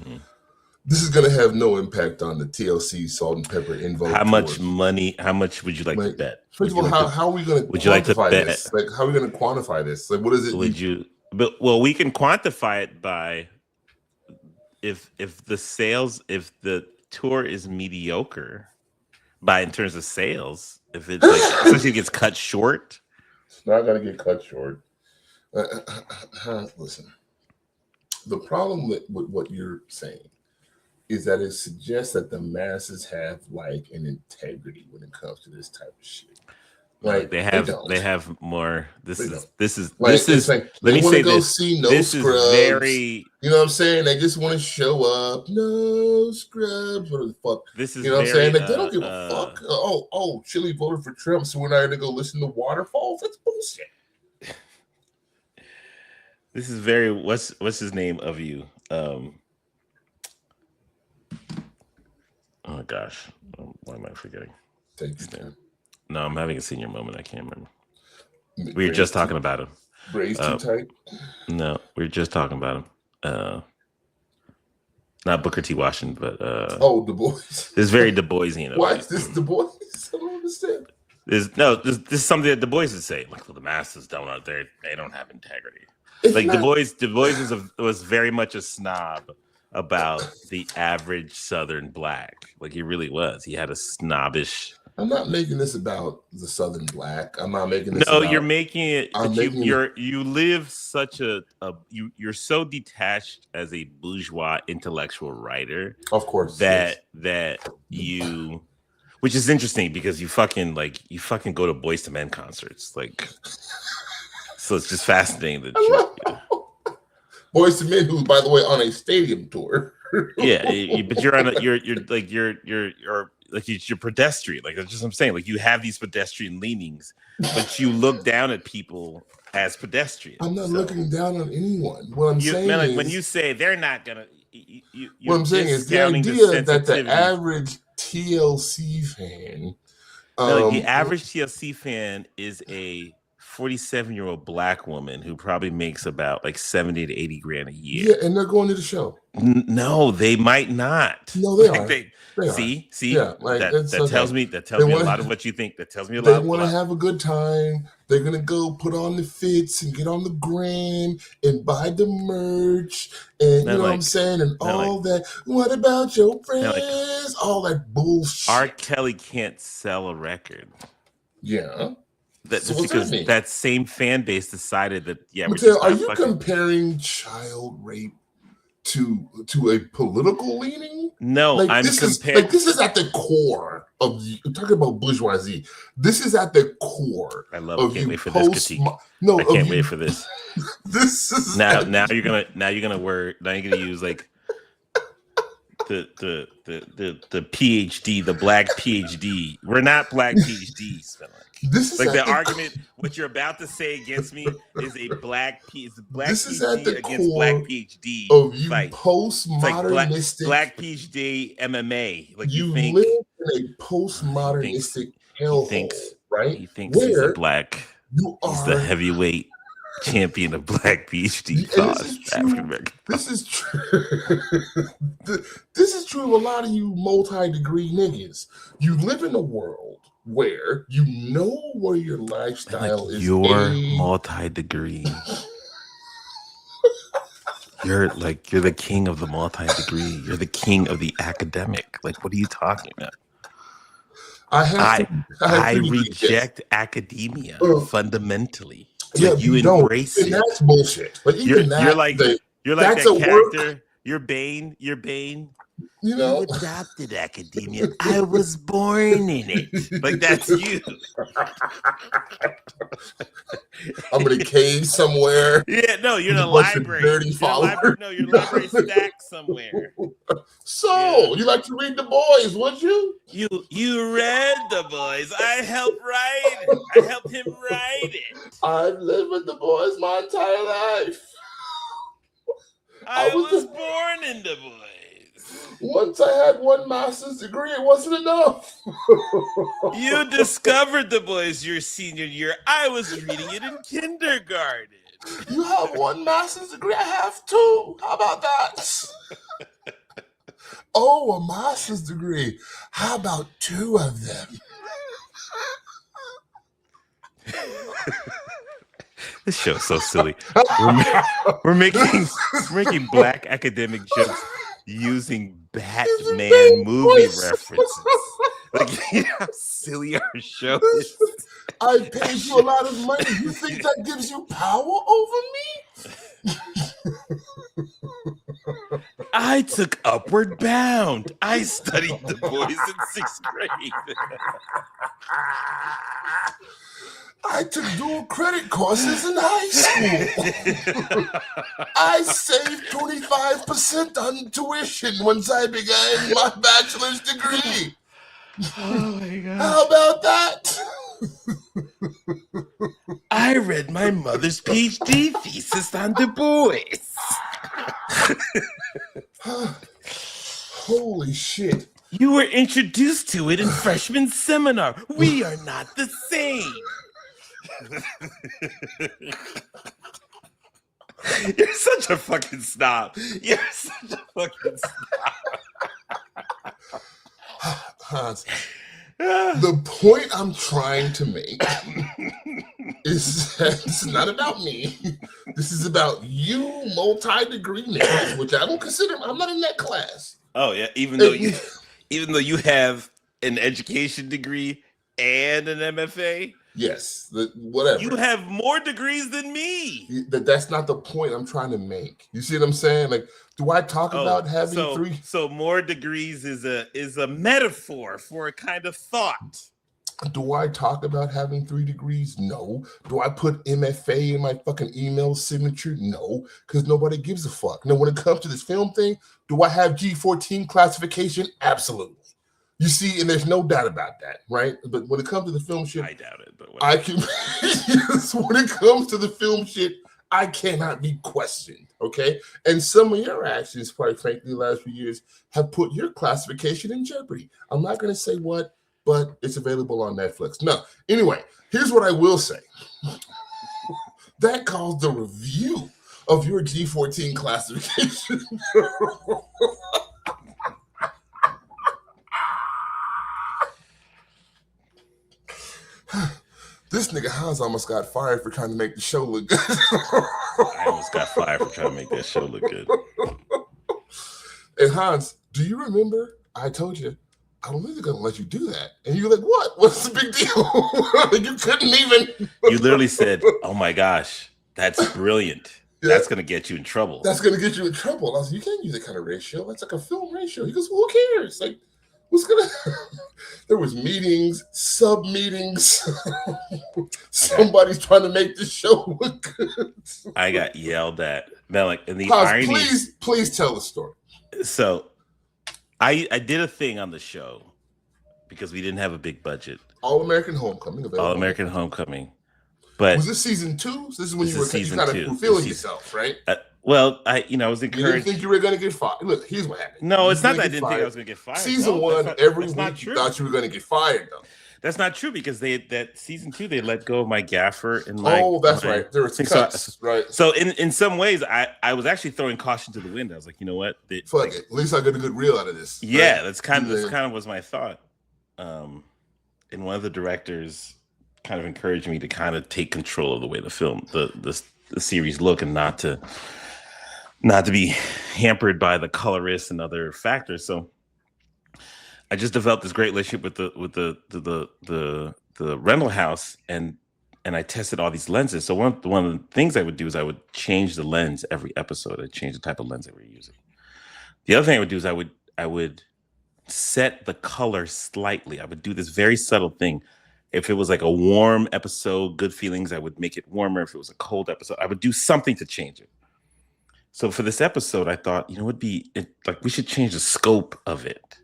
This is going to have no impact on the TLC Salt and Pepper Invo. How much money? How much would you like to bet? First of all, how are we going to quantify this? Like, how are we going to quantify this? Like, what is it? Would you? But well, we can quantify it by if the tour is mediocre, in terms of sales, if it's like especially if it gets cut short. It's not going to get cut short. Listen, the problem with what you're saying is that it suggests that the masses have like an integrity when it comes to this type of shit. Like they have more. This is like, this is. Like, let me say this. See no this scrubs. Is very. You know what I'm saying? They just want to show up. No scrubs. What the fuck? This is. You know what I'm saying? Like, they don't give a fuck. Chili voted for Trump, so we're not going to go listen to Waterfalls. That's bullshit. This is very. What's his name of you? Oh gosh, why am I forgetting? Take your time. No, I'm having a senior moment. I can't remember. We were just talking about him. Braids too tight? No, we were just talking about him. Not Booker T. Washington, but Du Bois. It's very Du Boisian. Why is this Du Bois? I don't understand. This is something that Du Bois would say. Like, well, the masses don't out there; they don't have integrity. Like Du Bois was very much a snob about the average Southern black. Like, he really was. He had a snobbish. I'm not making this about the Southern black. I'm not making this. No, you're making it. You live such you're so detached as a bourgeois intellectual writer. Of course, that you, which is interesting because you fucking go to Boyz II Men concerts, like. So it's just fascinating that Boyz II Men, who's by the way on a stadium tour. Yeah, but you're on you're pedestrian. Like, that's just what I'm saying. Like, you have these pedestrian leanings, but you look down at people as pedestrians. I'm not looking down on anyone. What I'm saying is, when you say they're not gonna, what I'm saying is the idea that the average TLC fan, the average TLC fan is a 47-year-old black woman who probably makes about like 70 to 80 grand a year. Yeah, and they're going to the show. No, they might not. No, they are. They see, yeah, like, that tells me a lot of what you think. That tells me a lot. They want to have a good time. They're gonna go put on the fits and get on the gram and buy the merch and you know what I'm saying and all that. What about your friends? All that bullshit. R. Kelly can't sell a record. Yeah. That's because that same fan base decided that are you comparing child rape to a political leaning? No, like, I'm comparing. This is at the core of you talking about bourgeoisie. This is at the core. I can't wait for this critique. No, I can't wait for this. This is now you're gonna use like the PhD, the black PhD. We're not black PhDs. This is like the argument. What you're about to say against me is a black PhD this is at the against core black PhD of you fight. Postmodernistic black PhD MMA. Like you live in a postmodernistic hellhole, right? He thinks he's a black. He's the heavyweight champion of black PhD cause. African American. This is true. This is true of a lot of you multi-degree niggas. You live in a world where you know where your lifestyle is. You're multi-degree. You're the king of the multi-degree. You're the king of the academic. Like, what are you talking about? I reject academia fundamentally. Yeah, you embrace it. That's bullshit. But even you're like that character. You're Bane. You know, you adopted academia. I was born in it. Like, that's you. I'm in a cave somewhere. Yeah, no, you're in a library. You're in a library stack somewhere. So, you like to read The Boys, would you? You read The Boys. I helped write it. I helped him write it. I've lived with The Boys my entire life. I was born in The Boys. Once I had one master's degree, it wasn't enough. You discovered The Boys your senior year. I was reading it in kindergarten. You have one master's degree, I have two. How about that? Oh, a master's degree. How about 2 of them? This show's so silly. We're making black academic jokes using Batman movie references. Like, you know how silly our show is. I paid you a lot of money. You think that gives you power over me? I took Upward Bound. I studied the boys in 6th grade. I took dual credit courses in high school. I saved 25% on tuition once I began my bachelor's degree. Oh my God. How about that? I read my mother's PhD thesis on Du Bois. Holy shit. You were introduced to it in freshman seminar. We are not the same. You're such a fucking snob. You're such a fucking snob. Hans, the point I'm trying to make is that it's not about me. This is about you multi-degree niggas, which I don't consider. I'm not in that class. Oh yeah, even though you have an education degree and an MFA. Yes, whatever. You have more degrees than me. That's not the point I'm trying to make. You see what I'm saying? Like, do I talk about having 3? So more degrees is a metaphor for a kind of thought. Do I talk about having 3 degrees? No. Do I put MFA in my fucking email signature? No, because nobody gives a fuck. Now, when it comes to this film thing, do I have G14 classification? Absolutely. You see, and there's no doubt about that, right? But when it comes to the film shit, I doubt it. But I can. Yes, when it comes to the film shit, I cannot be questioned. Okay, and some of your actions, quite frankly, the last few years have put your classification in jeopardy. I'm not going to say what, but it's available on Netflix. No, anyway, here's what I will say. That caused the review of your G14 classification. This nigga Hans almost got fired for trying to make the show look good. I almost got fired for trying to make that show look good. And Hans, do you remember I told you, I don't think they're gonna let you do that. And you're like, what? What's the big deal? You couldn't even. You literally said, oh my gosh, that's brilliant. Yeah. That's gonna get you in trouble. That's gonna get you in trouble. I was like, you can't use that kind of ratio. That's like a film ratio. He goes, well, who cares? Like, what's gonna there was meetings, sub meetings. Somebody's trying to make the show look good. I got yelled at. Man, like, and the Pause, irony. Please tell the story. So I did a thing on the show because we didn't have a big budget. All American Homecoming. All American Homecoming. But was this season 2? This is when you were kind of feeling yourself, right? Well, I was encouraged. You didn't think you were going to get fired. Look, here's what happened. No, it's not that I didn't think I was going to get fired. Season 1, every week you thought you were going to get fired, though. That's not true because that season 2 they let go of my gaffer and that's right. There was cuts, right? So in some ways I was actually throwing caution to the wind. I was like, you know what? Fuck it. At least I get a good reel out of this. Yeah, right? that's kind of was my thought. And one of the directors kind of encouraged me to kind of take control of the way the film, the series look, and not to be hampered by the colorists and other factors. So I just developed this great relationship with the rental house, and I tested all these lenses. So one of the things I would do is I would change the lens every episode. I'd change the type of lens that we're using. The other thing I would do is I would set the color slightly. I would do this very subtle thing. If it was like a warm episode, good feelings, I would make it warmer. If it was a cold episode, I would do something to change it. So for this episode, I thought, we should change the scope of it,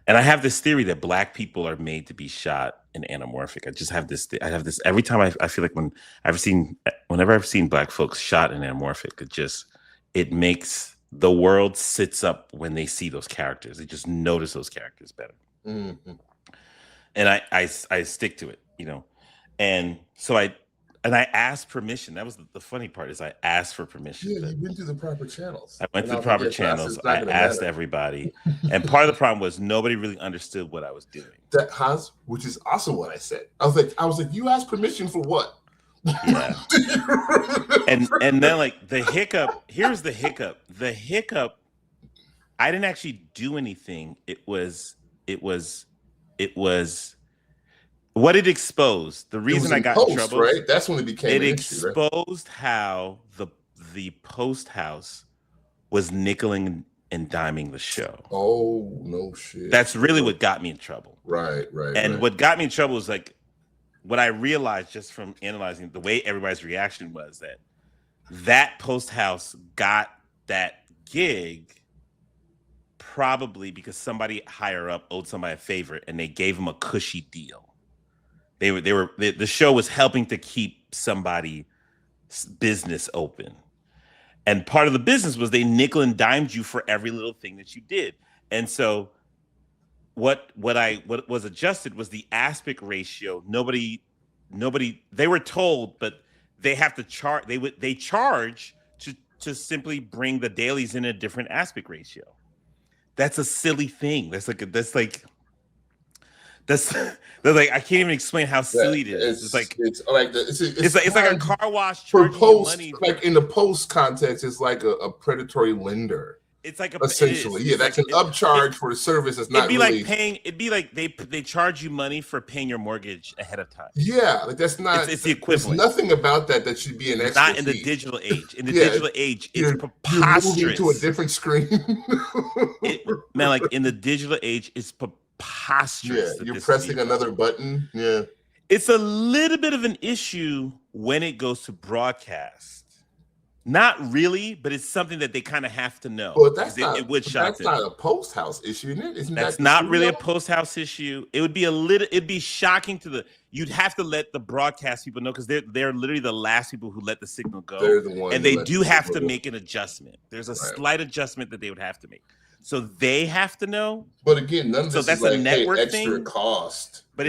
And I have this theory that Black people are made to be shot in anamorphic. I have this every time I feel like whenever I've seen Black folks shot in anamorphic, it makes the world sits up when they see those characters. They just notice those characters better. Mm-hmm. And I stick to it, And so And I asked permission. That was the funny part is I asked for permission. Yeah, you've been through the proper channels. I went through the proper channels. I asked everybody. And part of the problem was nobody really understood what I was doing. That has, which is also what I said. I was like, you asked permission for what? Yeah. and then like the hiccup, here's the hiccup. The hiccup, I didn't actually do anything. It was what it exposed. The reason I got in trouble, right? That's when it became it exposed how the Post House was nickeling and diming the show. Oh no shit. That's really what got me in trouble. Right. And what got me in trouble was like what I realized just from analyzing the way everybody's reaction was that Post House got that gig probably because somebody higher up owed somebody a favor and they gave him a cushy deal. The show was helping to keep somebody's business open. And part of the business was they nickel and dimed you for every little thing that you did. And so what was adjusted was the aspect ratio. Nobody they were told, but they have to charge. They charge to simply bring the dailies in a different aspect ratio. That's a silly thing. That's like I can't even explain how silly it is. It's like a car wash charging money. Like in the Post context, it's like a predatory lender. It's like essentially, that can upcharge for a service that's not. It'd be like they charge you money for paying your mortgage ahead of time. Yeah, like that's not. It's the equivalent. There's nothing about that should be an extra. Not in the digital age. In the digital age, it's preposterous. You're moving to a different screen. Man, like in the digital age, it's preposterous. Yeah, you're pressing another button. Yeah, it's a little bit of an issue when it goes to broadcast. Not really, but it's something that they kind of have to know. Well, that's not a Post House issue, isn't it? That's not really a Post House issue. It would be it'd be shocking you'd have to let the broadcast people know because they're literally the last people who let the signal go. They're the ones, and they do have to make an adjustment. There's a slight adjustment that they would have to make. So they have to know. But again, none of this that's is like a network extra thing. Cost. But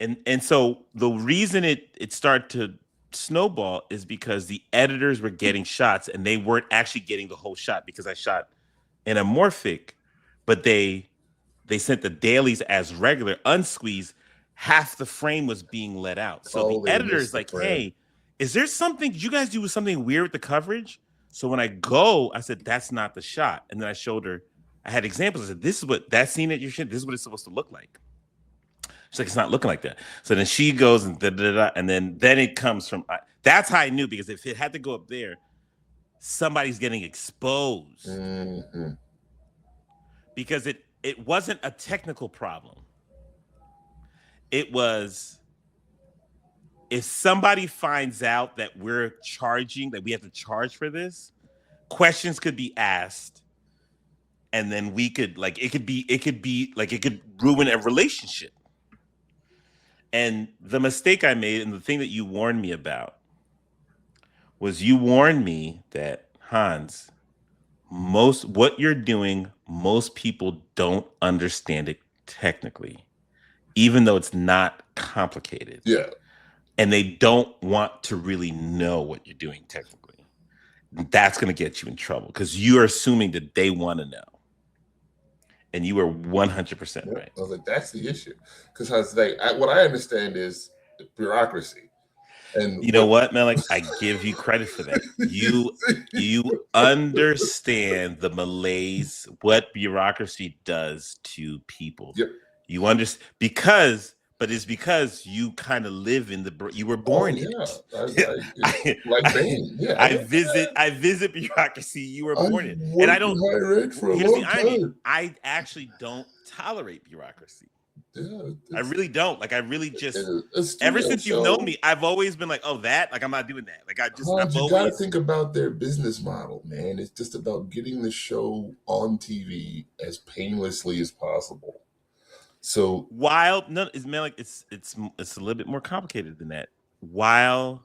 and so the reason it started to snowball is because the editors were getting shots and they weren't actually getting the whole shot because I shot anamorphic, but they sent the dailies as regular unsqueezed. Half the frame was being let out. So the editor is like, hey, is there something, did you guys do something weird with the coverage? So when I said, that's not the shot. And then I showed her, I had examples. I said, this is what that scene that you're shooting, this is what it's supposed to look like. She's like, it's not looking like that. So then she goes and and then it comes from. That's how I knew because if it had to go up there, somebody's getting exposed. Mm-hmm. Because it wasn't a technical problem. It was if somebody finds out that we're charging, that we have to charge for this, questions could be asked, and then we could it could ruin a relationship. And the mistake I made and the thing that you warned me about was you warned me that, Hans, what you're doing, most people don't understand it technically, even though it's not complicated. Yeah. And they don't want to really know what you're doing technically. That's going to get you in trouble because you are assuming that they want to know. And you were 100% right. I was like, that's the issue. Because I was like, what I understand is bureaucracy. And you know what, man? Like, I give you credit for that. You understand the malaise, what bureaucracy does to people. Yep. You understand it's because you kind of live in you were born in it. Like Bane. Yeah. I visit bureaucracy. You were born in, and I don't. Here's the irony: I actually don't tolerate bureaucracy. Yeah, I really don't. Like, I really just ever since you've known me, I've always been like, oh, that. Like, I'm not doing that. Like, you got to think about their business model, man. It's just about getting the show on TV as painlessly as possible. So it's a little bit more complicated than that. While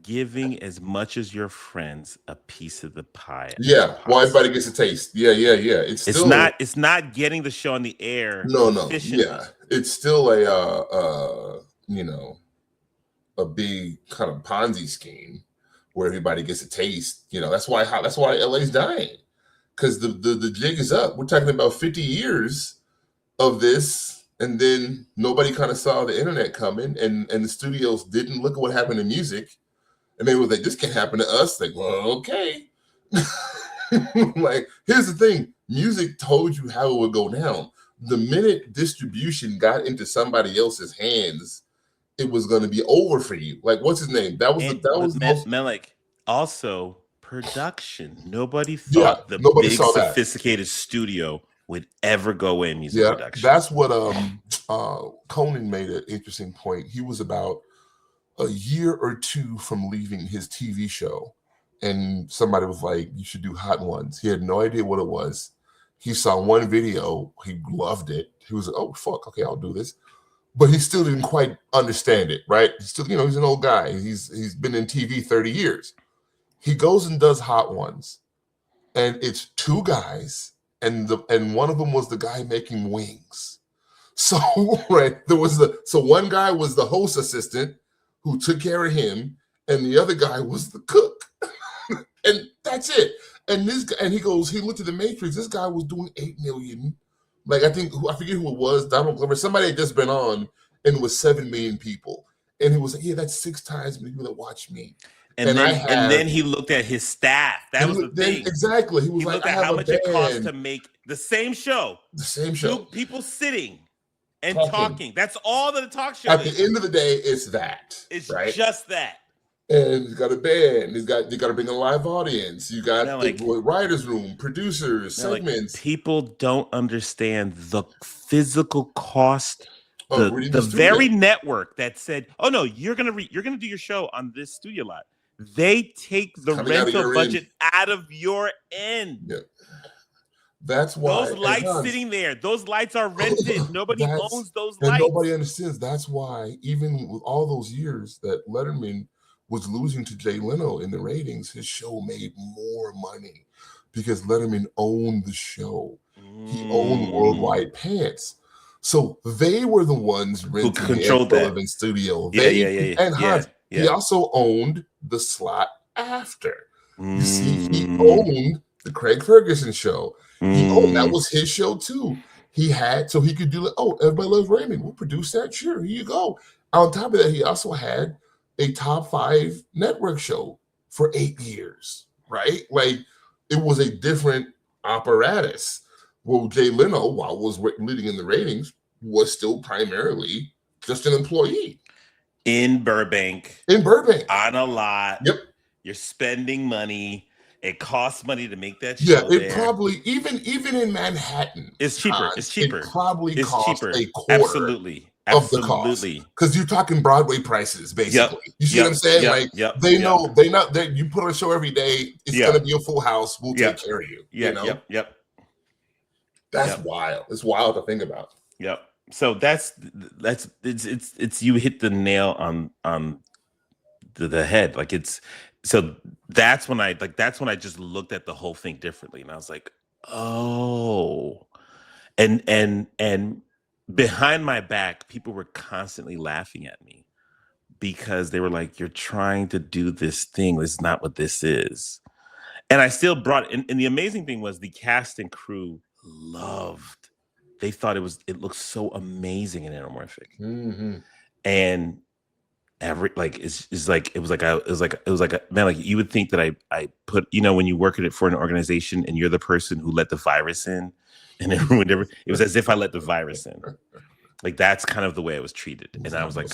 giving as much as your friends a piece of the pie. Yeah, well, everybody gets a taste. Yeah. It's not getting the show on the air. No. Yeah, it's still a a big kind of Ponzi scheme where everybody gets a taste. You know, that's why LA's dying, because the jig is up. We're talking about 50 years of this, and then nobody kind of saw the internet coming, and the studios didn't look at what happened in music, and they were like, this can't happen to us. Like, well, okay. Like, here's the thing: music told you how it would go down. The minute distribution got into somebody else's hands, it was going to be over for you. Like, what's his name? That was Melik. Also, production. Nobody thought the big sophisticated studio would ever go in music production. That's what Conan made an interesting point. He was about a year or two from leaving his TV show, and somebody was like, you should do Hot Ones. He had no idea what it was. He saw one video, he loved it. He was like, oh fuck, okay, I'll do this. But he still didn't quite understand it, right? He's still, he's an old guy. He's been in TV 30 years. He goes and does Hot Ones, and it's two guys, and one of them was the guy making wings. So right, so one guy was the host assistant who took care of him, and the other guy was the cook. And that's it. And this guy, and he looked at the Matrix. This guy was doing 8 million. Like, I forget who it was, Donald Glover. Somebody had just been on, and it was 7 million people. And he was like, yeah, that's 6 times many people that watch me. And then he looked at his staff. That was the thing. Exactly. He looked at how much it cost to make the same show. The same show. People sitting and talking. That's all that the talk show is. At the end of the day, it's that. It's right? just that. And he's got a band. You got to bring a live audience. You got the writers' room, producers, segments. People don't understand the physical cost. The very network that said, "Oh no, you're gonna do your show on this studio lot." They take the rental budget out of your end. Yeah. That's why those lights sitting there. Those lights are rented. Nobody owns those lights. Nobody understands. That's why, even with all those years that Letterman was losing to Jay Leno in the ratings, his show made more money because Letterman owned the show. He owned Worldwide Pants. So they were the ones renting who controlled the studio. And Hans, he also owned the slot after. You see, he owned the Craig Ferguson show. He owned, that was his show too. He had, so he could do, everybody loves Raymond. We'll produce that. Sure, here you go. On top of that, he also had a top 5 network show for 8 years, right? Like, it was a different apparatus. Well, Jay Leno, while was leading in the ratings, was still primarily just an employee. In Burbank. On a lot. Yep. You're spending money. It costs money to make that show. Yeah, it probably, even in Manhattan. It's cheaper. It's cheaper. It probably costs a quarter. Absolutely. Of the cost, because you're talking Broadway prices, basically. You see what I'm saying? They know you put on a show every day. It's gonna be a full house. We'll take care of you. That's wild. It's wild to think about. Yep. So that's you hit the nail on the head. Like, it's so that's when I just looked at the whole thing differently, and I was like, oh, and behind my back, people were constantly laughing at me because they were like, you're trying to do this thing. It's not what this is. And I still brought and the amazing thing was the cast and crew loved. They thought it looked so amazing and anamorphic. Mm-hmm. And it was like man, like, you would think that I put, when you work at it for an organization and you're the person who let the virus in and it ruined everything. It was as if I let the virus in. Like, that's kind of the way I was treated. And I was like,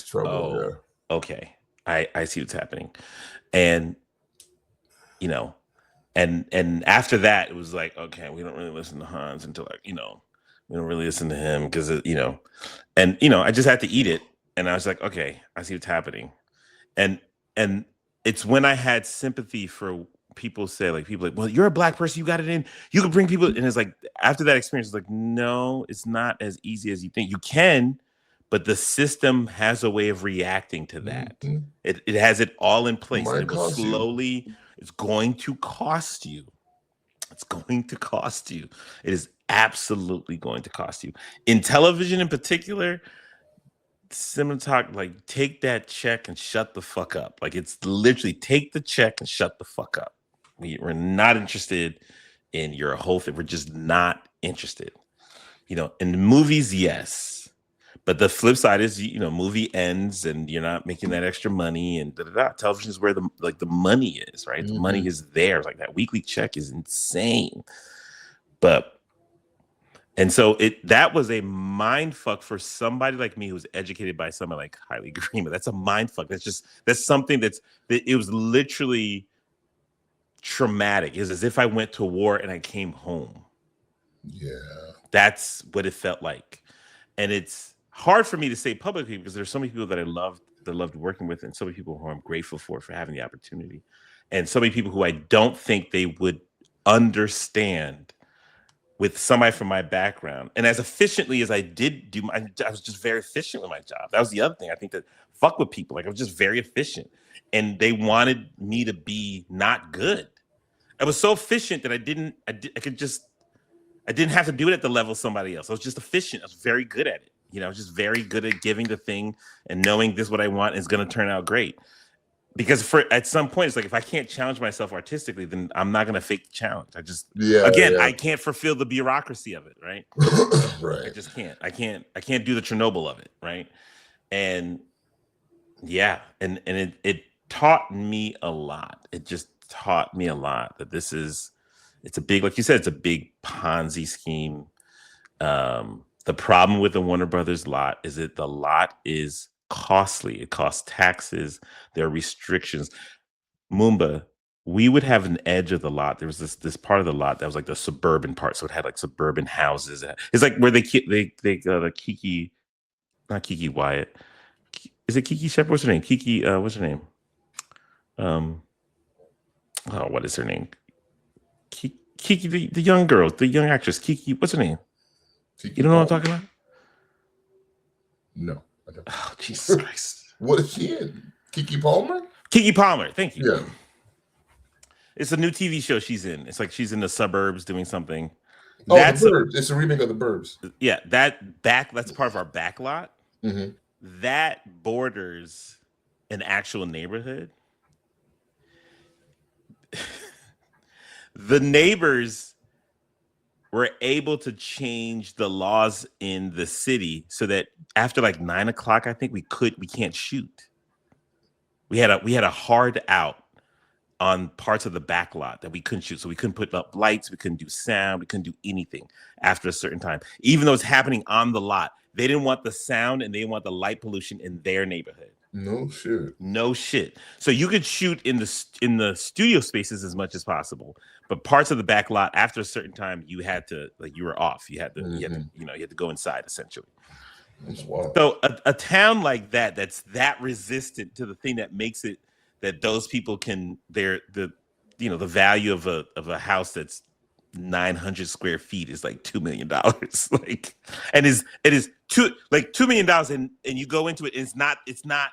okay, I see what's happening. And, and after that, it was like, okay, we don't really listen to Hans until, we don't really listen to him because, I just had to eat it. And I was like, okay, I see what's happening. And it's when I had sympathy for people well, you're a Black person, you got it in, you can bring people. And it's like, after that experience, it's like, no, it's not as easy as you think. You can, but the system has a way of reacting to that. Mm-hmm. It has it all in place. And it will slowly, it's going to cost you. It's going to cost you. It is absolutely going to cost you. In television in particular, Cinematog, like, take that check and shut the fuck up. Like, it's literally take the check and shut the fuck up. We're not interested in your whole thing. We're just not interested. You know, in the movies, yes. But the flip side is, you know, movie ends and you're not making that extra money, and television is where the money is, right? The money is there. Like, that weekly check is insane. And so that was a mind fuck for somebody like me who's educated by someone like Haile Gerima. That's a mind fuck. That's something it was literally traumatic. It's as if I went to war and I came home. Yeah. That's what it felt like. And it's hard for me to say publicly because there's so many people that I loved working with, and so many people who I'm grateful for having the opportunity. And so many people who I don't think they would understand with somebody from my background. And as efficiently as I did do, I was just very efficient with my job. That was the other thing. I think that fuck with people. Like, I was just very efficient. And they wanted me to be not good. I was so efficient that I didn't have to do it at the level of somebody else. I was just efficient. I was very good at it. You know, I was just very good at giving the thing and knowing this is what I want is going to turn out great. Because at some point, it's like, if I can't challenge myself artistically, then I'm not going to fake the challenge. I can't fulfill the bureaucracy of it, right? Right. I just can't. I can't do the Chernobyl of it, right? And yeah, and it taught me a lot. It just taught me a lot that it's a big, like you said, it's a big Ponzi scheme. The problem with the Warner Brothers lot is that the lot is costly. It costs taxes. There are restrictions. Mumba, we would have an edge of the lot. There was this part of the lot that was like the suburban part, so it had like suburban houses. It's like where they Kiki, not Kiki Wyatt. Is it Kiki Shepard? What's her name? Kiki. What's her name? What is her name? Kiki, the young girl, the young actress. Kiki. What's her name? Kiki you don't know what I'm talking about? No. I don't. Oh, Jesus Christ. What is she in? Keke Palmer? Keke Palmer, thank you. Yeah. It's a new TV show she's in. It's like she's in the suburbs doing something. Oh, The Burbs. It's a remake of The Burbs. Yeah, that's part of our back lot. Mm-hmm. That borders an actual neighborhood. The neighbors were able to change the laws in the city so that after like 9 o'clock, I think we can't shoot. We had a hard out on parts of the back lot that we couldn't shoot. So we couldn't put up lights, we couldn't do sound, we couldn't do anything after a certain time. Even though it's happening on the lot, they didn't want the sound and they didn't want the light pollution in their neighborhood. No shit. So you could shoot in the studio spaces as much as possible, but parts of the back lot after a certain time, you had to, like, you were off. You had to go inside essentially. So a town like that, that's that resistant to the thing that makes it that those people can the value of a house that's 900 square feet is like $2 million. Like, and it is $2 million, and you go into it, and it's not.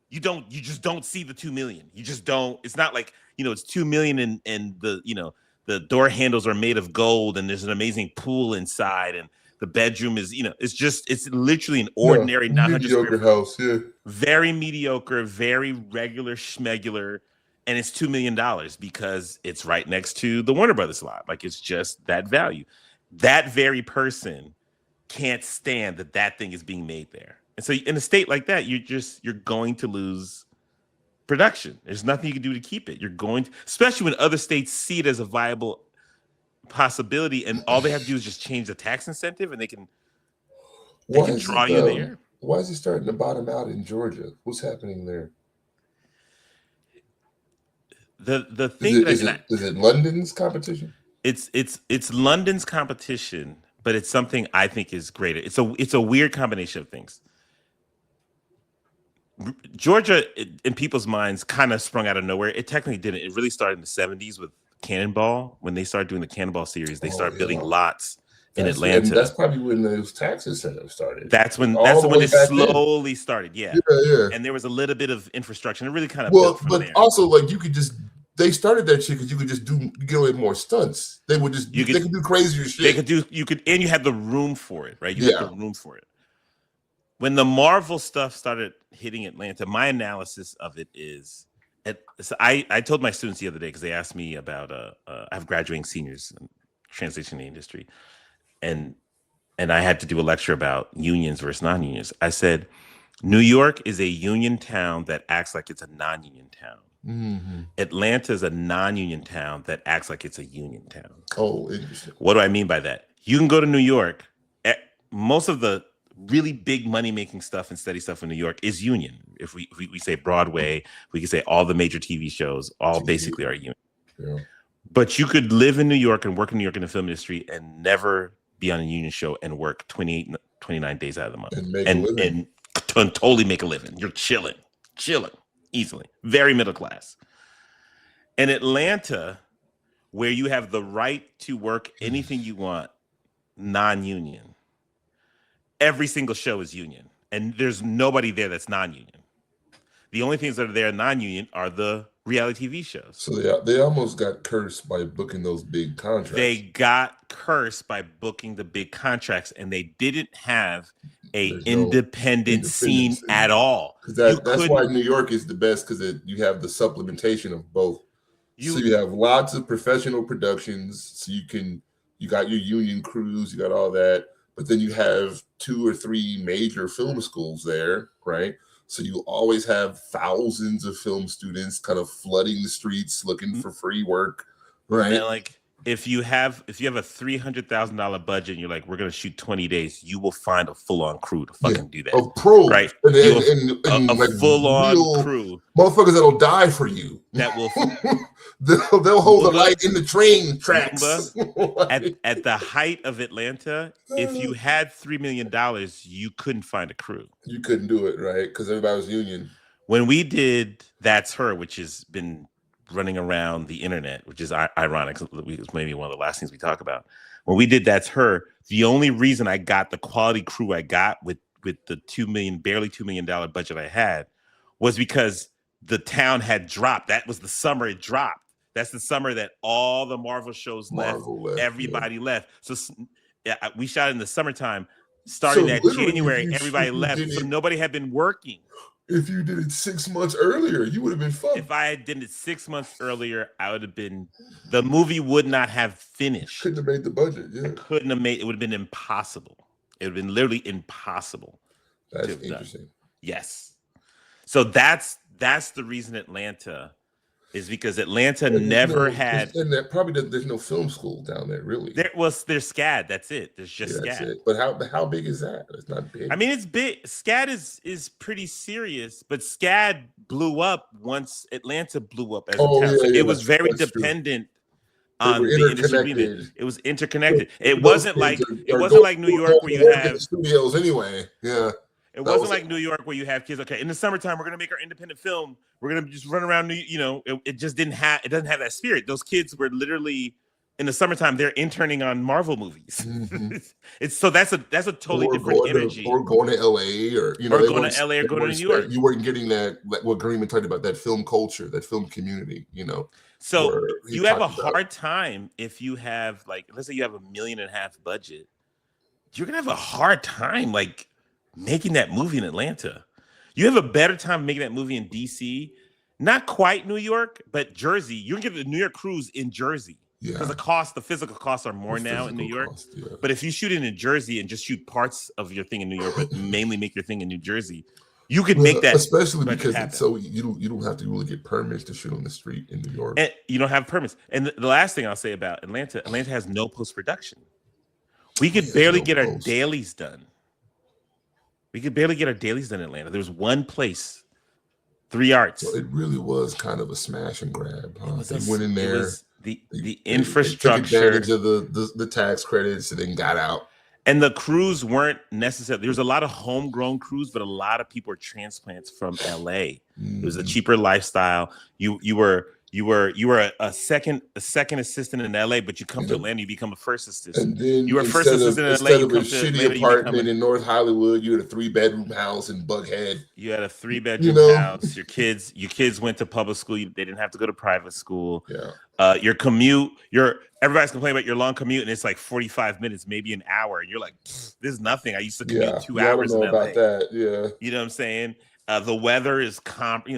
You just don't see the 2 million. You just don't. It's not like, it's 2 million and the door handles are made of gold and there's an amazing pool inside and the bedroom is, it's literally an ordinary 900 mediocre house. Yeah. Very mediocre, very regular schmegular. And it's $2 million because it's right next to the Warner Brothers lot. Like, it's just that value. That very person can't stand that thing is being made there. And so in a state like that, you're going to lose production. There's nothing you can do to keep it. You're going to, especially when other states see it as a viable possibility, and all they have to do is just change the tax incentive, and they can draw you there. Why is it starting to bottom out in Georgia? What's happening there? The thing is it London's competition? It's London's competition, but it's something I think is greater. It's a weird combination of things. Georgia, in people's minds, kind of sprung out of nowhere. It technically didn't. It really started in the 70s with Cannonball. When they started doing the Cannonball series, they started building lots in Atlanta. And that's probably when those tax incentives started. That's when it slowly started. Yeah. And there was a little bit of infrastructure. And it really kind of built from there. Also, like, they started that shit because you could just get away with more stunts. They would just they could do crazier shit. And you had the room for it, right? You had the room for it. when the Marvel stuff started hitting Atlanta, my analysis of it is, so I told my students the other day because they asked me about I have graduating seniors in transition in the industry, and I had to do a lecture about unions versus non-unions. I said, New York is a union town that acts like it's a non-union town. Mm-hmm. Atlanta is a non-union town that acts like it's a union town. Oh, interesting. What do I mean by that? You can go to New York. Most of the really big money-making stuff and steady stuff in New York is union. If we say Broadway, we can say all the major TV shows, all basically are union. Yeah. But you could live in New York and work in New York in the film industry and never be on a union show and work 28, 29 days out of the month and totally make a living. You're chilling easily, very middle class. In Atlanta, where you have the right to work anything you want, non-union, every single show is union, and there's nobody there that's non-union. The only things that are there non-union are the reality TV shows. So they almost got cursed by booking those big contracts. They got cursed by booking the big contracts, and they didn't have an independent scene at all. Because that's why New York is the best, because you have the supplementation of both. So you have lots of professional productions. So you got your union crews, you got all that, but then you have 2 or 3 major film schools there, right? So you always have thousands of film students kind of flooding the streets looking for free work, right? And like if you have a $300,000 budget and you're like, we're gonna shoot 20 days, you will find a full-on crew to fucking do that. Of pros, right? And a full-on crew. Motherfuckers that'll die for you. That will they'll hold the light in the train tracks. At the height of Atlanta, if you had $3 million, you couldn't find a crew. You couldn't do it, right? Because everybody was union. When we did That's Her, which has been running around the internet, which is ironic, it's maybe one of the last things we talk about. When we did That's Her, the only reason I got the quality crew I got with the barely $2 million budget I had was because the town had dropped. That was the summer it dropped. That's the summer that all the Marvel shows left. Everybody left. So we shot in the summertime. Starting that January, everybody left. So nobody had been working. If you did it 6 months earlier, you would have been fucked. If I had done it 6 months earlier, the movie would not have finished. Couldn't have made the budget. Yeah. It would have been impossible. It would have been literally impossible. That's interesting. Yes. So that's the reason Atlanta is, because Atlanta never had. And that probably there's no film school down there, really. There's SCAD. That's it. There's just SCAD. That's it. But how big is that? It's not big. I mean, it's big. SCAD is pretty serious, but SCAD blew up once Atlanta blew up as a town. So it was very dependent on the industry. It was interconnected. It wasn't like New York where you have studios anyway. Yeah. It wasn't like New York where you have kids. Okay, in the summertime, we're gonna make our independent film. We're gonna just run around. It just doesn't have that spirit. Those kids were literally in the summertime. They're interning on Marvel movies. Mm-hmm. That's a totally different energy. Or going to LA, or going to LA or going to New York. You weren't getting that. What Greenman talked about, that film culture, that film community. So you have a hard time if you have, like, let's say you have $1.5 million budget. You're gonna have a hard time making that movie in Atlanta. You have a better time making that movie in DC, not quite New York, but Jersey. You can get the New York crews in Jersey because the physical costs are more now in New York. But if you shoot it in Jersey and just shoot parts of your thing in New York, but mainly make your thing in New Jersey, you could make that, especially because it's so you don't have to really get permits to shoot on the street in New York. And you don't have permits. And the last thing I'll say about Atlanta has no post-production. We could barely get our dailies done. We could barely get our dailies done in Atlanta. There was one place, 3 Arts. So it really was kind of a smash and grab. Huh? They went in there. The infrastructure. They took advantage of the tax credits and then got out. And the crews weren't necessarily. There was a lot of homegrown crews, but a lot of people were transplants from LA. Mm-hmm. It was a cheaper lifestyle. You You were a second assistant in LA, but you come to Atlanta, you become a first assistant. And then you were first assistant in LA. Instead of a shitty apartment in North Hollywood, you had a 3-bedroom house in Buckhead. You had a 3-bedroom house. Your kids went to public school. They didn't have to go to private school. Yeah. Your commute. Everybody's complaining about your long commute, and it's like 45 minutes, maybe an hour. And you're like, this is nothing. I used to commute 2 hours in LA. About that. Yeah. You know what I'm saying? The weather is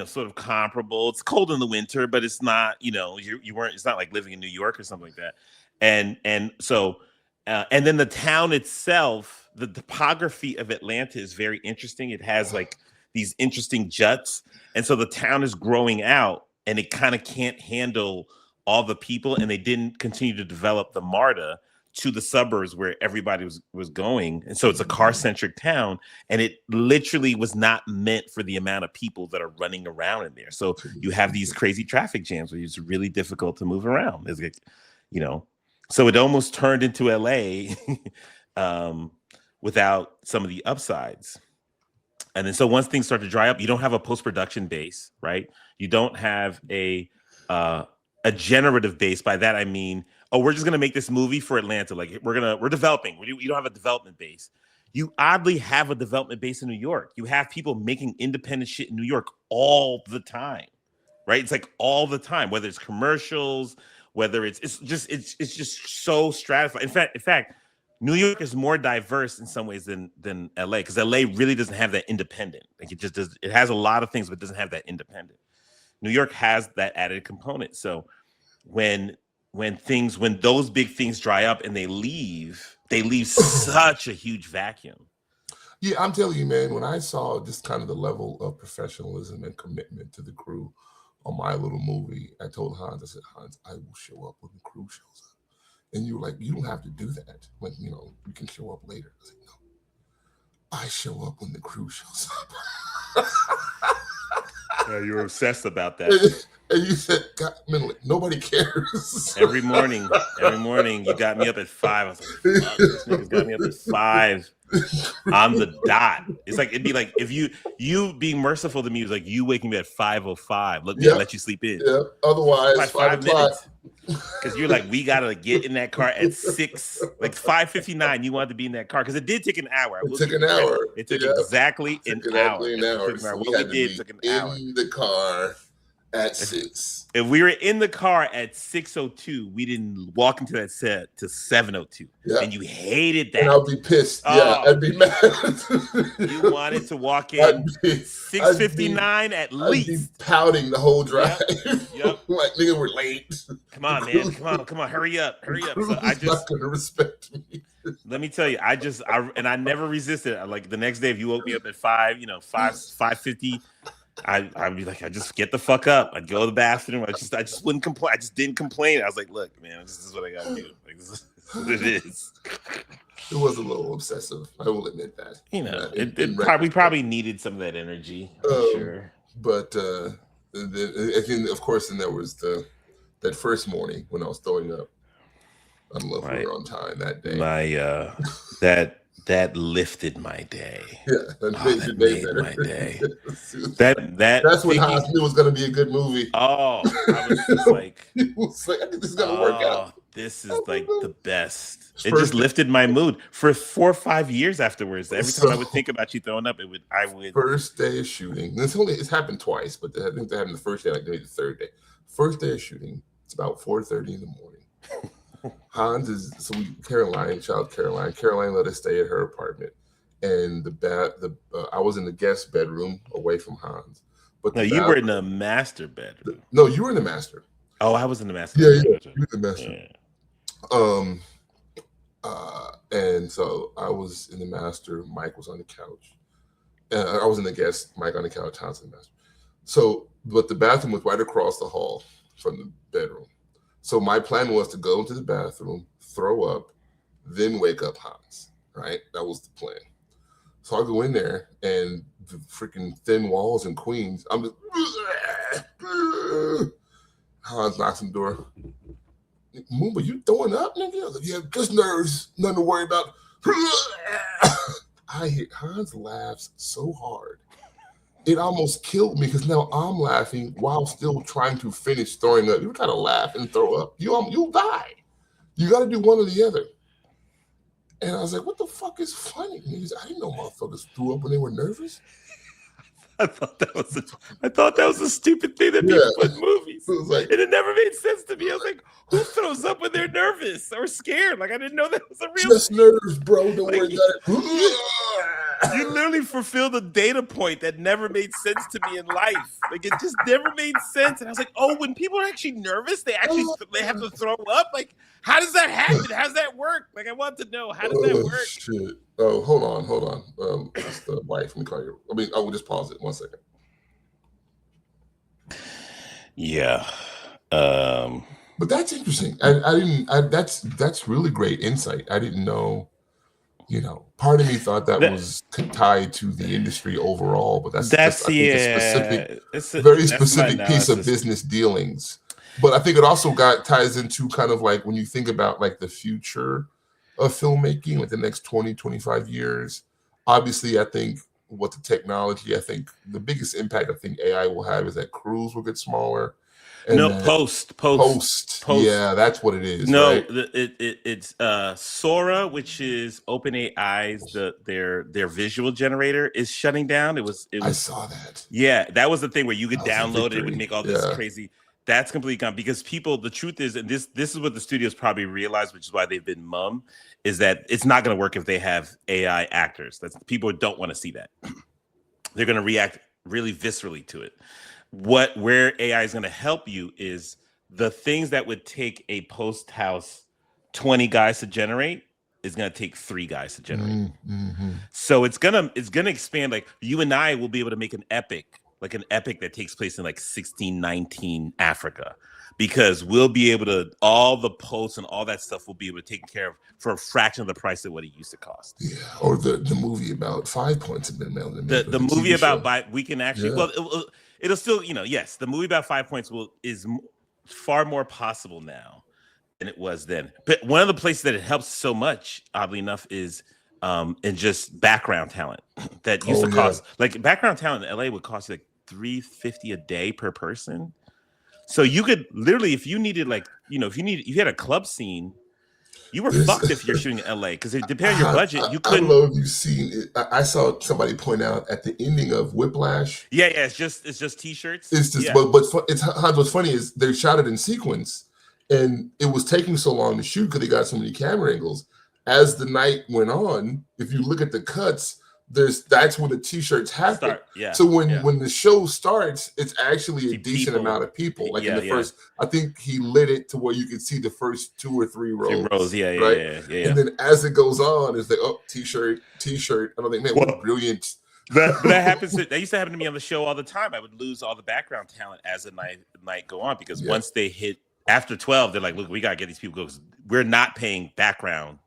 sort of comparable. It's cold in the winter, but it's not, it's not like living in New York or something like that. And so then the town itself, the topography of Atlanta is very interesting. It has like these interesting juts. And so the town is growing out and it kind of can't handle all the people. And they didn't continue to develop the MARTA to the suburbs where everybody was going. And so it's a car-centric town, and it literally was not meant for the amount of people that are running around in there. So you have these crazy traffic jams where it's really difficult to move around. It's like, so it almost turned into LA without some of the upsides. And then so once things start to dry up, you don't have a post-production base, right? You don't have a generative base. By that I mean, we're just gonna make this movie for Atlanta. Like we're developing. You don't have a development base. You oddly have a development base in New York. You have people making independent shit in New York all the time, right? It's like all the time, whether it's commercials, whether it's just so stratified. In fact, New York is more diverse in some ways than LA, because LA really doesn't have that independent. Like it just does. It has a lot of things, but doesn't have that independent. New York has that added component. So when those big things dry up and they leave such a huge vacuum. Yeah, I'm telling you, man, when I saw just kind of the level of professionalism and commitment to the crew on my little movie, I told Hans, I said, Hans, I will show up when the crew shows up. And you were like, you don't have to do that. Like, you can show up later. I was like, no, I show up when the crew shows up. Yeah, you were obsessed about that. And you said, God, man, nobody cares. Every morning, you got me up at 5. I was like, fuck, this nigga's got me up at 5 on the dot. It's like, it'd be like, if you being merciful to me was like, you waking me at 5:05. Look, me let you sleep in. Yeah, otherwise, 5 minutes. Because you're like, we gotta get in that car at 6, like 5:59. You wanted to be in that car because it did take an hour. It took an hour. It took exactly an hour. So we had to be in the car at 6. If we were in the car at 6:02, we didn't walk into that set to 7:02. Yeah. And you hated that. And I'll be pissed. Yeah, I'd be mad. You wanted to walk in 6:59 at least. I'd be pouting the whole drive. Yep. Like, nigga, we're late. Come on, man. Come on. Hurry up. So I just not gonna respect me. Let me tell you, I never resisted. Like the next day, if you woke me up at 5:50. I'd be like, I just get the fuck up. I'd go to the bathroom. I just wouldn't complain. I just didn't complain. I was like, look, man, this is what I gotta do. Like, this is what it is. It was a little obsessive. I will admit that. We probably needed some of that energy. I'm sure. But then, of course, then there was that first morning when I was throwing up. I don't know if we were on time that day. That lifted my day. Yeah, that made my day. That's when Hans knew it was going to be a good movie. Oh, I was just like, he was like, I think this is going to work out. This is like the best. It just lifted my mood for 4 or 5 years afterwards. Every time I would think about you throwing up, I would. First day of shooting. It's happened twice, but I think they happened the first day, like maybe the third day. First day of shooting. It's about 4:30 in the morning. Hans Caroline let us stay at her apartment, and I was in the guest bedroom away from Hans. But you were in the master bedroom. No, you were in the master. Oh, I was in the master. Yeah, you were in the master. Yeah. And so I was in the master. Mike was on the couch. I was in the guest. Mike on the couch. Hans in the master. So, but the bathroom was right across the hall from the bedroom. So my plan was to go into the bathroom, throw up, then wake up Hans, right? That was the plan. So I go in there, and the freaking thin walls in Queens, I'm just, Hans knocks on the door. Moomba, you throwing up, nigga? I was like, yeah, just nerves, nothing to worry about. I hear Hans laughs so hard. it almost killed me because now I'm laughing while still trying to finish throwing up. You gotta laugh and throw up. You'll die. You gotta do one or the other. And I was like, what the fuck is funny? I didn't know motherfuckers threw up when they were nervous. I thought that was a stupid thing that people put in movies. Like, and it never made sense to me. I was like, who throws up when they're nervous or scared? Like, I didn't know that was a real just nerves, bro. Don't worry about it. You literally fulfilled a data point that never made sense to me in life. Like, it just never made sense. And I was like, oh, when people are actually nervous, they have to throw up? Like, how does that happen? How does that work? Like, I want to know, how does that work? Shit. Oh, hold on. That's the wife. Let me call you. I will just pause it 1 second. Yeah. But that's interesting. That's really great insight. I didn't know, part of me thought that was tied to the industry overall, but that's just, a very specific piece of business dealings. But I think it also ties into kind of like when you think about like the future of filmmaking, like the next 20, 25 years. Obviously, I think what the technology, I think the biggest impact I think AI will have is that crews will get smaller. And post. Yeah, that's what it is. No, right? It's Sora, which is OpenAI's their visual generator is shutting down. It was. I saw that. Yeah, that was the thing where you could download it. It would make all this crazy. That's completely gone because the truth is, and this is what the studios probably realized, which is why they've been mum, is that it's not going to work if they have AI actors. People don't want to see that. They're going to react really viscerally to it. Where AI is going to help you is the things that would take a post house 20 guys to generate is going to take 3 guys to generate. Mm-hmm. So it's gonna expand. Like you and I will be able to make an epic that takes place in like 1619 Africa, because we'll be able to, all the posts and all that stuff will be able to take care of for a fraction of the price of what it used to cost. Yeah, or the movie about 5 Points have been mailed. The movie about we can actually it'll still, yes, the movie about 5 Points is far more possible now than it was then. But one of the places that it helps so much, oddly enough, is in just background talent that used to cost like background talent in LA would cost you like $350 a day per person. So you could literally, if you needed if you had a club scene, you were fucked if you're shooting in LA because it depends on your budget. You couldn't. I don't know if you've seen it. I saw somebody point out at the ending of Whiplash. Yeah, it's just t-shirts. It's just, but what's funny is they shot it in sequence, and it was taking so long to shoot because they got so many camera angles. As the night went on, if you look at the cuts, that's when the t-shirts happen. So when the show starts, it's actually a decent amount of people. Like in the first, I think he lit it to where you can see the first 2 or 3 rows. Yeah. And then as it goes on, it's like, oh, t-shirt. And I think, man, what brilliant. That happens. That used to happen to me on the show all the time. I would lose all the background talent as the night go on because once they hit after 12, they're like, look, we gotta get these people because we're not paying background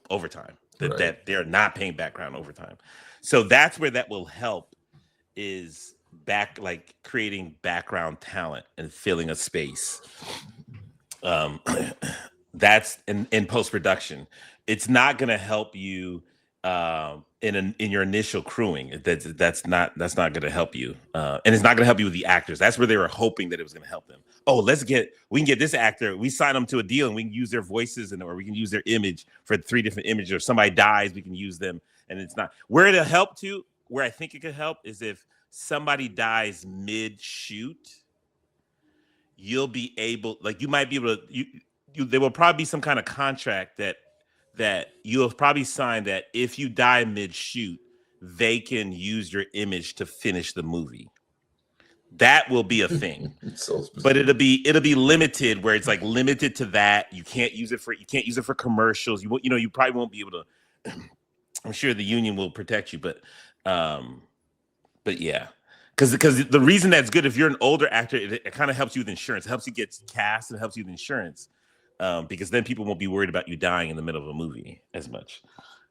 overtime. That they're not paying background overtime. So that's where that will help is creating background talent and filling a space. That's in post-production. It's not going to help you in your initial crewing. That's not going to help you. And it's not going to help you with the actors. That's where they were hoping that it was going to help them. Oh, we can get this actor. We sign them to a deal and we can use their voices or we can use their image for 3 different images. Or if somebody dies, we can use them. And it's not where it'll help to. Where I think it could help is if somebody dies mid-shoot, you'll be able, you might be able to. There will probably be some kind of contract that you'll probably sign that if you die mid-shoot, they can use your image to finish the movie. That will be a thing, but it'll be limited where it's like limited to that. You can't use it for commercials. You probably won't be able to. I'm sure the union will protect you, but yeah, because the reason that's good if you're an older actor, it kind of helps you with insurance. It helps you get cast and it helps you with insurance because then people won't be worried about you dying in the middle of a movie as much.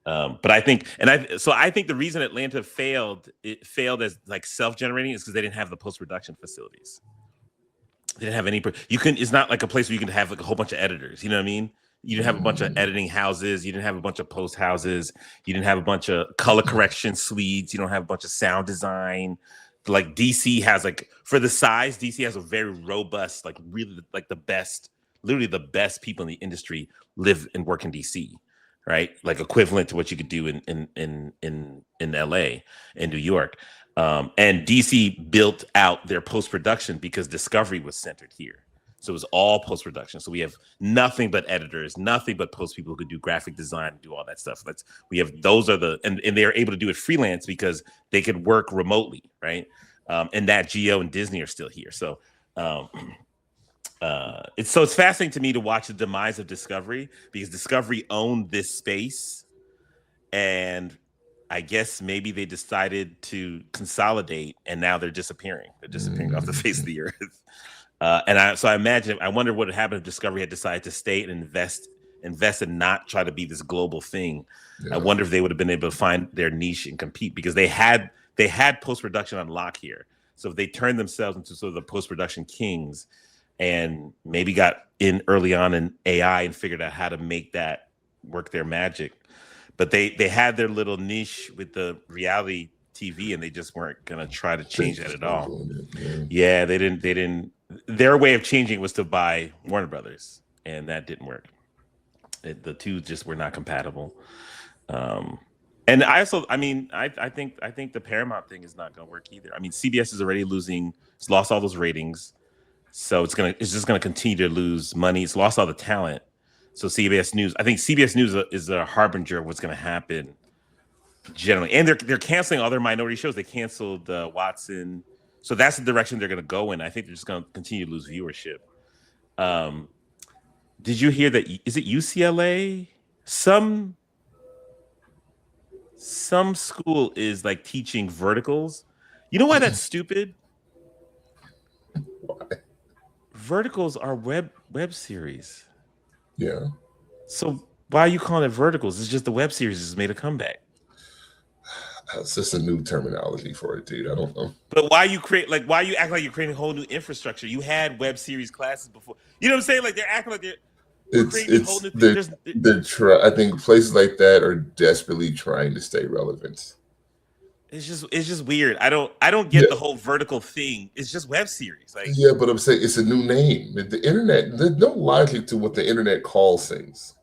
But I think the reason Atlanta failed as like self-generating is because they didn't have the post-production facilities. They didn't have any. It's not like a place where you can have like a whole bunch of editors. You know what I mean? You didn't have a bunch of editing houses. You didn't have a bunch of post houses. You didn't have a bunch of color correction suites. You don't have a bunch of sound design. like DC has like for the size, DC has a very robust, like really like the best, literally the best people in the industry live and work in DC, right? Like equivalent to what you could do in LA and New York. And DC built out their post-production because Discovery was centered here. So it was all post-production. So we have nothing but editors, nothing but post people who could do graphic design and do all that stuff. And they're able to do it freelance because they could work remotely, right? And Nat Geo and Disney are still here. So it's fascinating to me to watch the demise of Discovery because Discovery owned this space, and I guess maybe they decided to consolidate, and now they're disappearing. They're disappearing off the face of the earth. I wonder what would happen if Discovery had decided to stay and invest and not try to be this global thing. Yeah. I wonder if they would have been able to find their niche and compete because they had post-production on lock here. So if they turned themselves into sort of the post-production kings and maybe got in early on in AI and figured out how to make that work their magic. But they had their little niche with the reality TV and they just weren't going to try to change that at all. Yeah, they didn't. Their way of changing was to buy Warner Brothers, and that didn't work. The two just were not compatible. And I think the Paramount thing is not going to work either. I mean, CBS is already losing. It's lost all those ratings, so it's just gonna continue to lose money. It's lost all the talent. So CBS News, I think CBS News is a harbinger of what's going to happen generally. And they're canceling all their minority shows. They canceled Watson. So that's the direction they're going to go in. I think they're just going to continue to lose viewership. Did you hear that? Is it UCLA? Some school is like teaching verticals. You know why that's stupid? Why? Verticals are web series. Yeah. So why are you calling it verticals? It's just the web series has made a comeback. It's just a new terminology for it, dude. I don't know. But why you act like you're creating a whole new infrastructure? You had web series classes before. You know what I'm saying? Like they're acting like I think places like that are desperately trying to stay relevant. It's just weird. I don't get the whole vertical thing. It's just web series. Like but I'm saying it's a new name. The internet, there's no logic to what the internet calls things.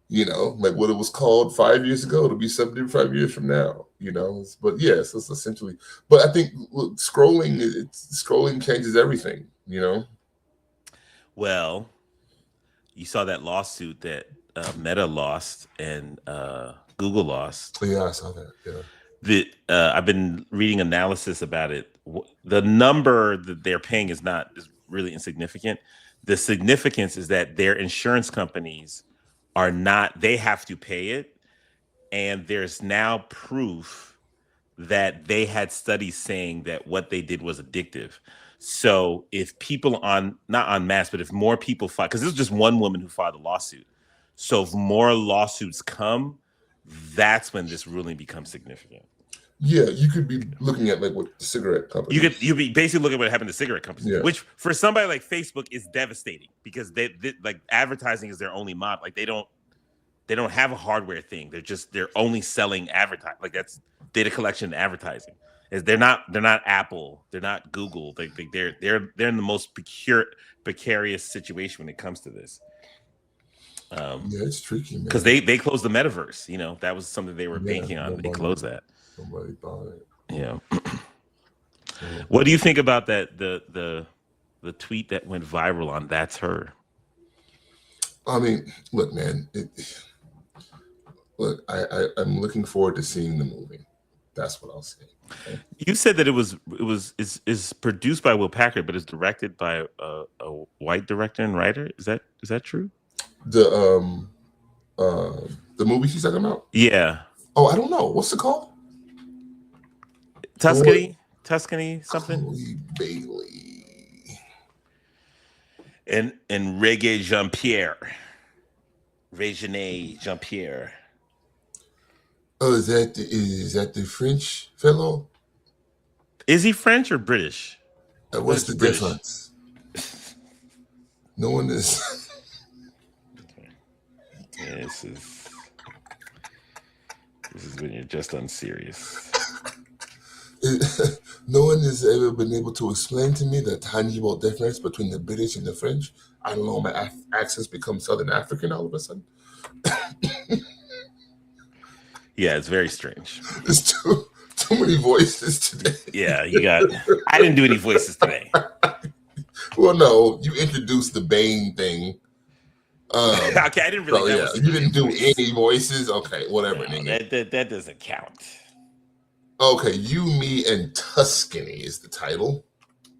You know, like what it was called 5 years ago, it'll be something 5 years from now. You know, but yes, it's essentially. But I think scrolling changes everything. You know. Well, you saw that lawsuit that Meta lost and Google lost. Oh, yeah, I saw that. Yeah. I've been reading analysis about it. The number that they're paying is really insignificant. The significance is that their insurance companies they have to pay it. And there's now proof that they had studies saying that what they did was addictive. So if people not en masse, but if more people file, because this is just one woman who filed a lawsuit. So if more lawsuits come, that's when this ruling becomes significant. Yeah, you could be looking at like what the cigarette companies. You'd be basically looking at what happened to cigarette companies, which for somebody like Facebook is devastating because they like advertising is their only model. Like they don't have a hardware thing. They're only selling advertising. Like that's data collection and advertising. They're not Apple. They're not Google. They're in the most precarious situation when it comes to this. It's tricky, man. Because they closed the metaverse. You know, that was something they were banking on. They closed that. Nobody bought it. Yeah. What do you think about that? The tweet that went viral on That's Her. I mean, look, man. I'm looking forward to seeing the movie. That's what I'll say. Okay? You said that is produced by Will Packard, but it's directed by a white director and writer. Is that true? The movie she's talking about? Yeah. Oh, I don't know. What's it called? Tuscany something. Chloe Bailey. And Regé Jean-Pierre. Regé Jean-Pierre. Oh, is that the French fellow? Is he French or British? What's the difference? No one is. Yeah, this is when you're just unserious. No one has ever been able to explain to me the tangible difference between the British and the French. I don't know, my accents become Southern African all of a sudden. Yeah, it's very strange. There's too many voices today. Yeah, I didn't do any voices today. Well, no, you introduced the Bane thing. Okay, I didn't really. So, you didn't do any voices. Okay, whatever. No, that doesn't count. Okay, You, Me, and Tuscany is the title.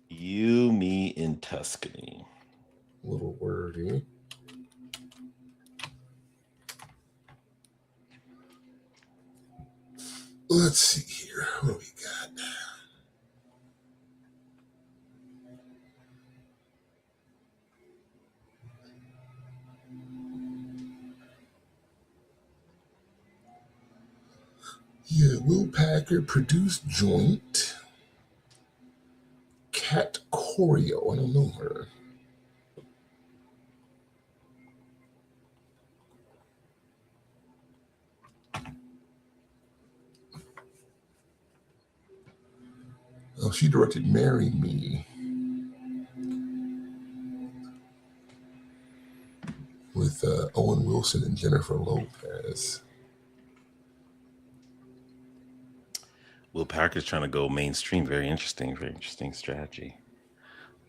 You, Me, and Tuscany. Little wordy. Let's see here. What do we got? Yeah, Will Packer produced joint. Kat Corio. I don't know her. Oh, she directed Marry Me with Owen Wilson and Jennifer Lopez. Will Packer's trying to go mainstream. Very interesting strategy.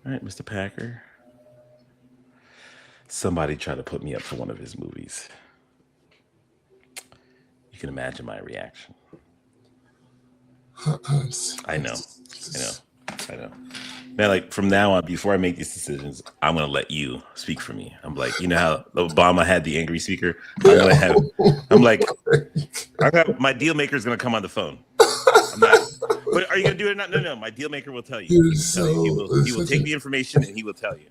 All right, Mr. Packer. Somebody tried to put me up for one of his movies. You can imagine my reaction. I know. Man, like from now on, before I make these decisions, I'm gonna let you speak for me. I'm like, you know how Obama had the angry speaker? My deal maker is gonna come on the phone. But are you gonna do it or not? No. My deal maker will tell you. He will take the information and he will tell you.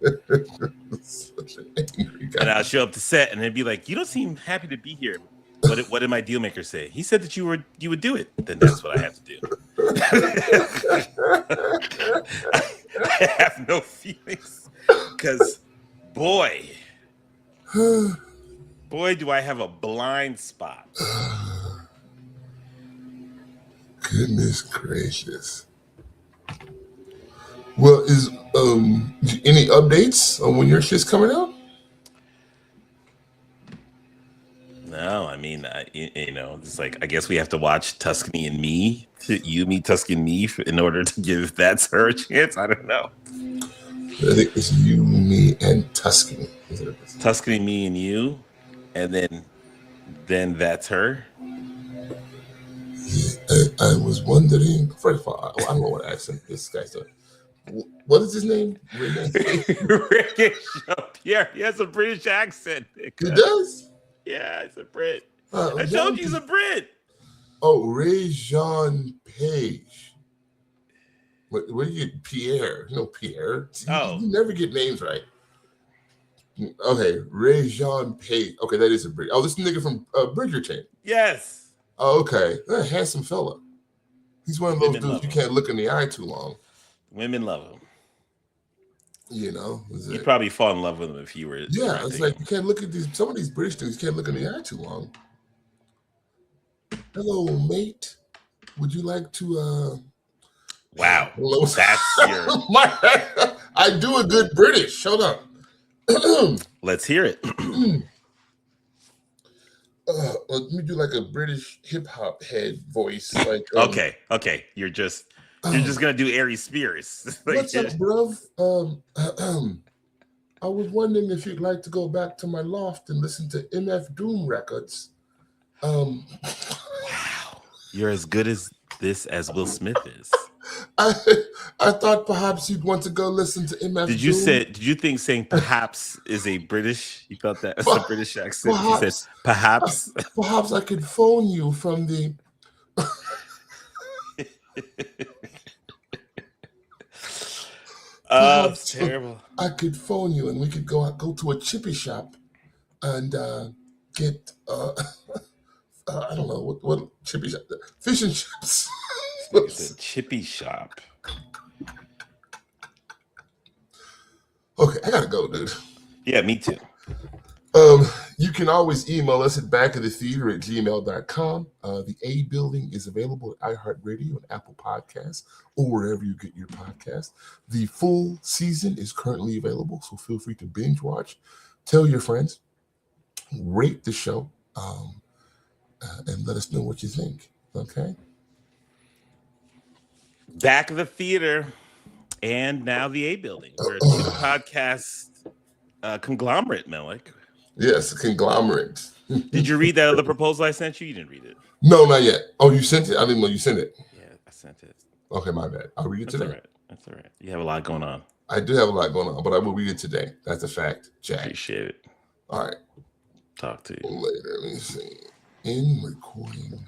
And I'll show up to set and they'd be like, "You don't seem happy to be here." What did my deal maker say? He said that you would do it. Then that's what I have to do. I have no feelings because, boy, do I have a blind spot. Goodness gracious. Well, is any updates on when your shit's coming out? No, I mean, it's like I guess we have to watch Tuscany and Me, You, Me, Tuscany, Me, in order to give that her a chance. I don't know. I think it's You, Me, and Tuscany. Tuscany, Me, and You, and then that's her. Yeah, I was wondering. First of all, I don't know what accent this guy's doing. What is his name? Ricky Jean-Pierre. He has a British accent. He does? Yeah, he's a Brit. I told you he's a Brit. Oh, Ray-Jean Page. Where do you get Pierre? No, Pierre. You never get names right. Okay, Ray-Jean Page. Okay, that is a Brit. Oh, this nigga from Bridgerton. Yes. Oh, okay. That handsome fella. He's one of those dudes you can't look in the eye too long. Women love him. You'd probably fall in love with him if you were. Yeah, it's like you can't look at some of these British dudes. You can't look in the eye too long. Hello, mate. Would you like to? Wow, that's your. I do a good British. Hold on. Let's hear it. Let me do like a British hip hop head voice. Like okay. You're just gonna do Ari Spears. What's up, bruv? I was wondering if you'd like to go back to my loft and listen to MF Doom records. Wow, you're as good as this as Will Smith is. I thought perhaps you'd want to go listen to MF Doom. Did you think saying perhaps is a British? You felt that as a British accent? You said perhaps. Perhaps I could phone you from the. It's terrible. I could phone you and we could go to a chippy shop and get I don't know what chippy shop, fish and chips. It's a chippy shop. Okay, I gotta go, dude. Yeah, me too. You can always email us at backofthetheater@gmail.com. The A Building is available at iHeartRadio and Apple Podcasts or wherever you get your podcast. The full season is currently available, so feel free to binge watch. Tell your friends, rate the show, and let us know what you think. Okay? Back of the Theater and now the A Building. We're a two-podcast conglomerate, Melik. Yes, a conglomerate. Did you read that other proposal I sent you? You didn't read it. No, not yet. Oh, you sent it? I didn't know you sent it. Yeah, I sent it. Okay, my bad. I'll read it today. All right. That's all right. You have a lot going on. I do have a lot going on, but I will read it today. That's a fact, Jack. Appreciate it. All right. Talk to you later. Let me see. In recording.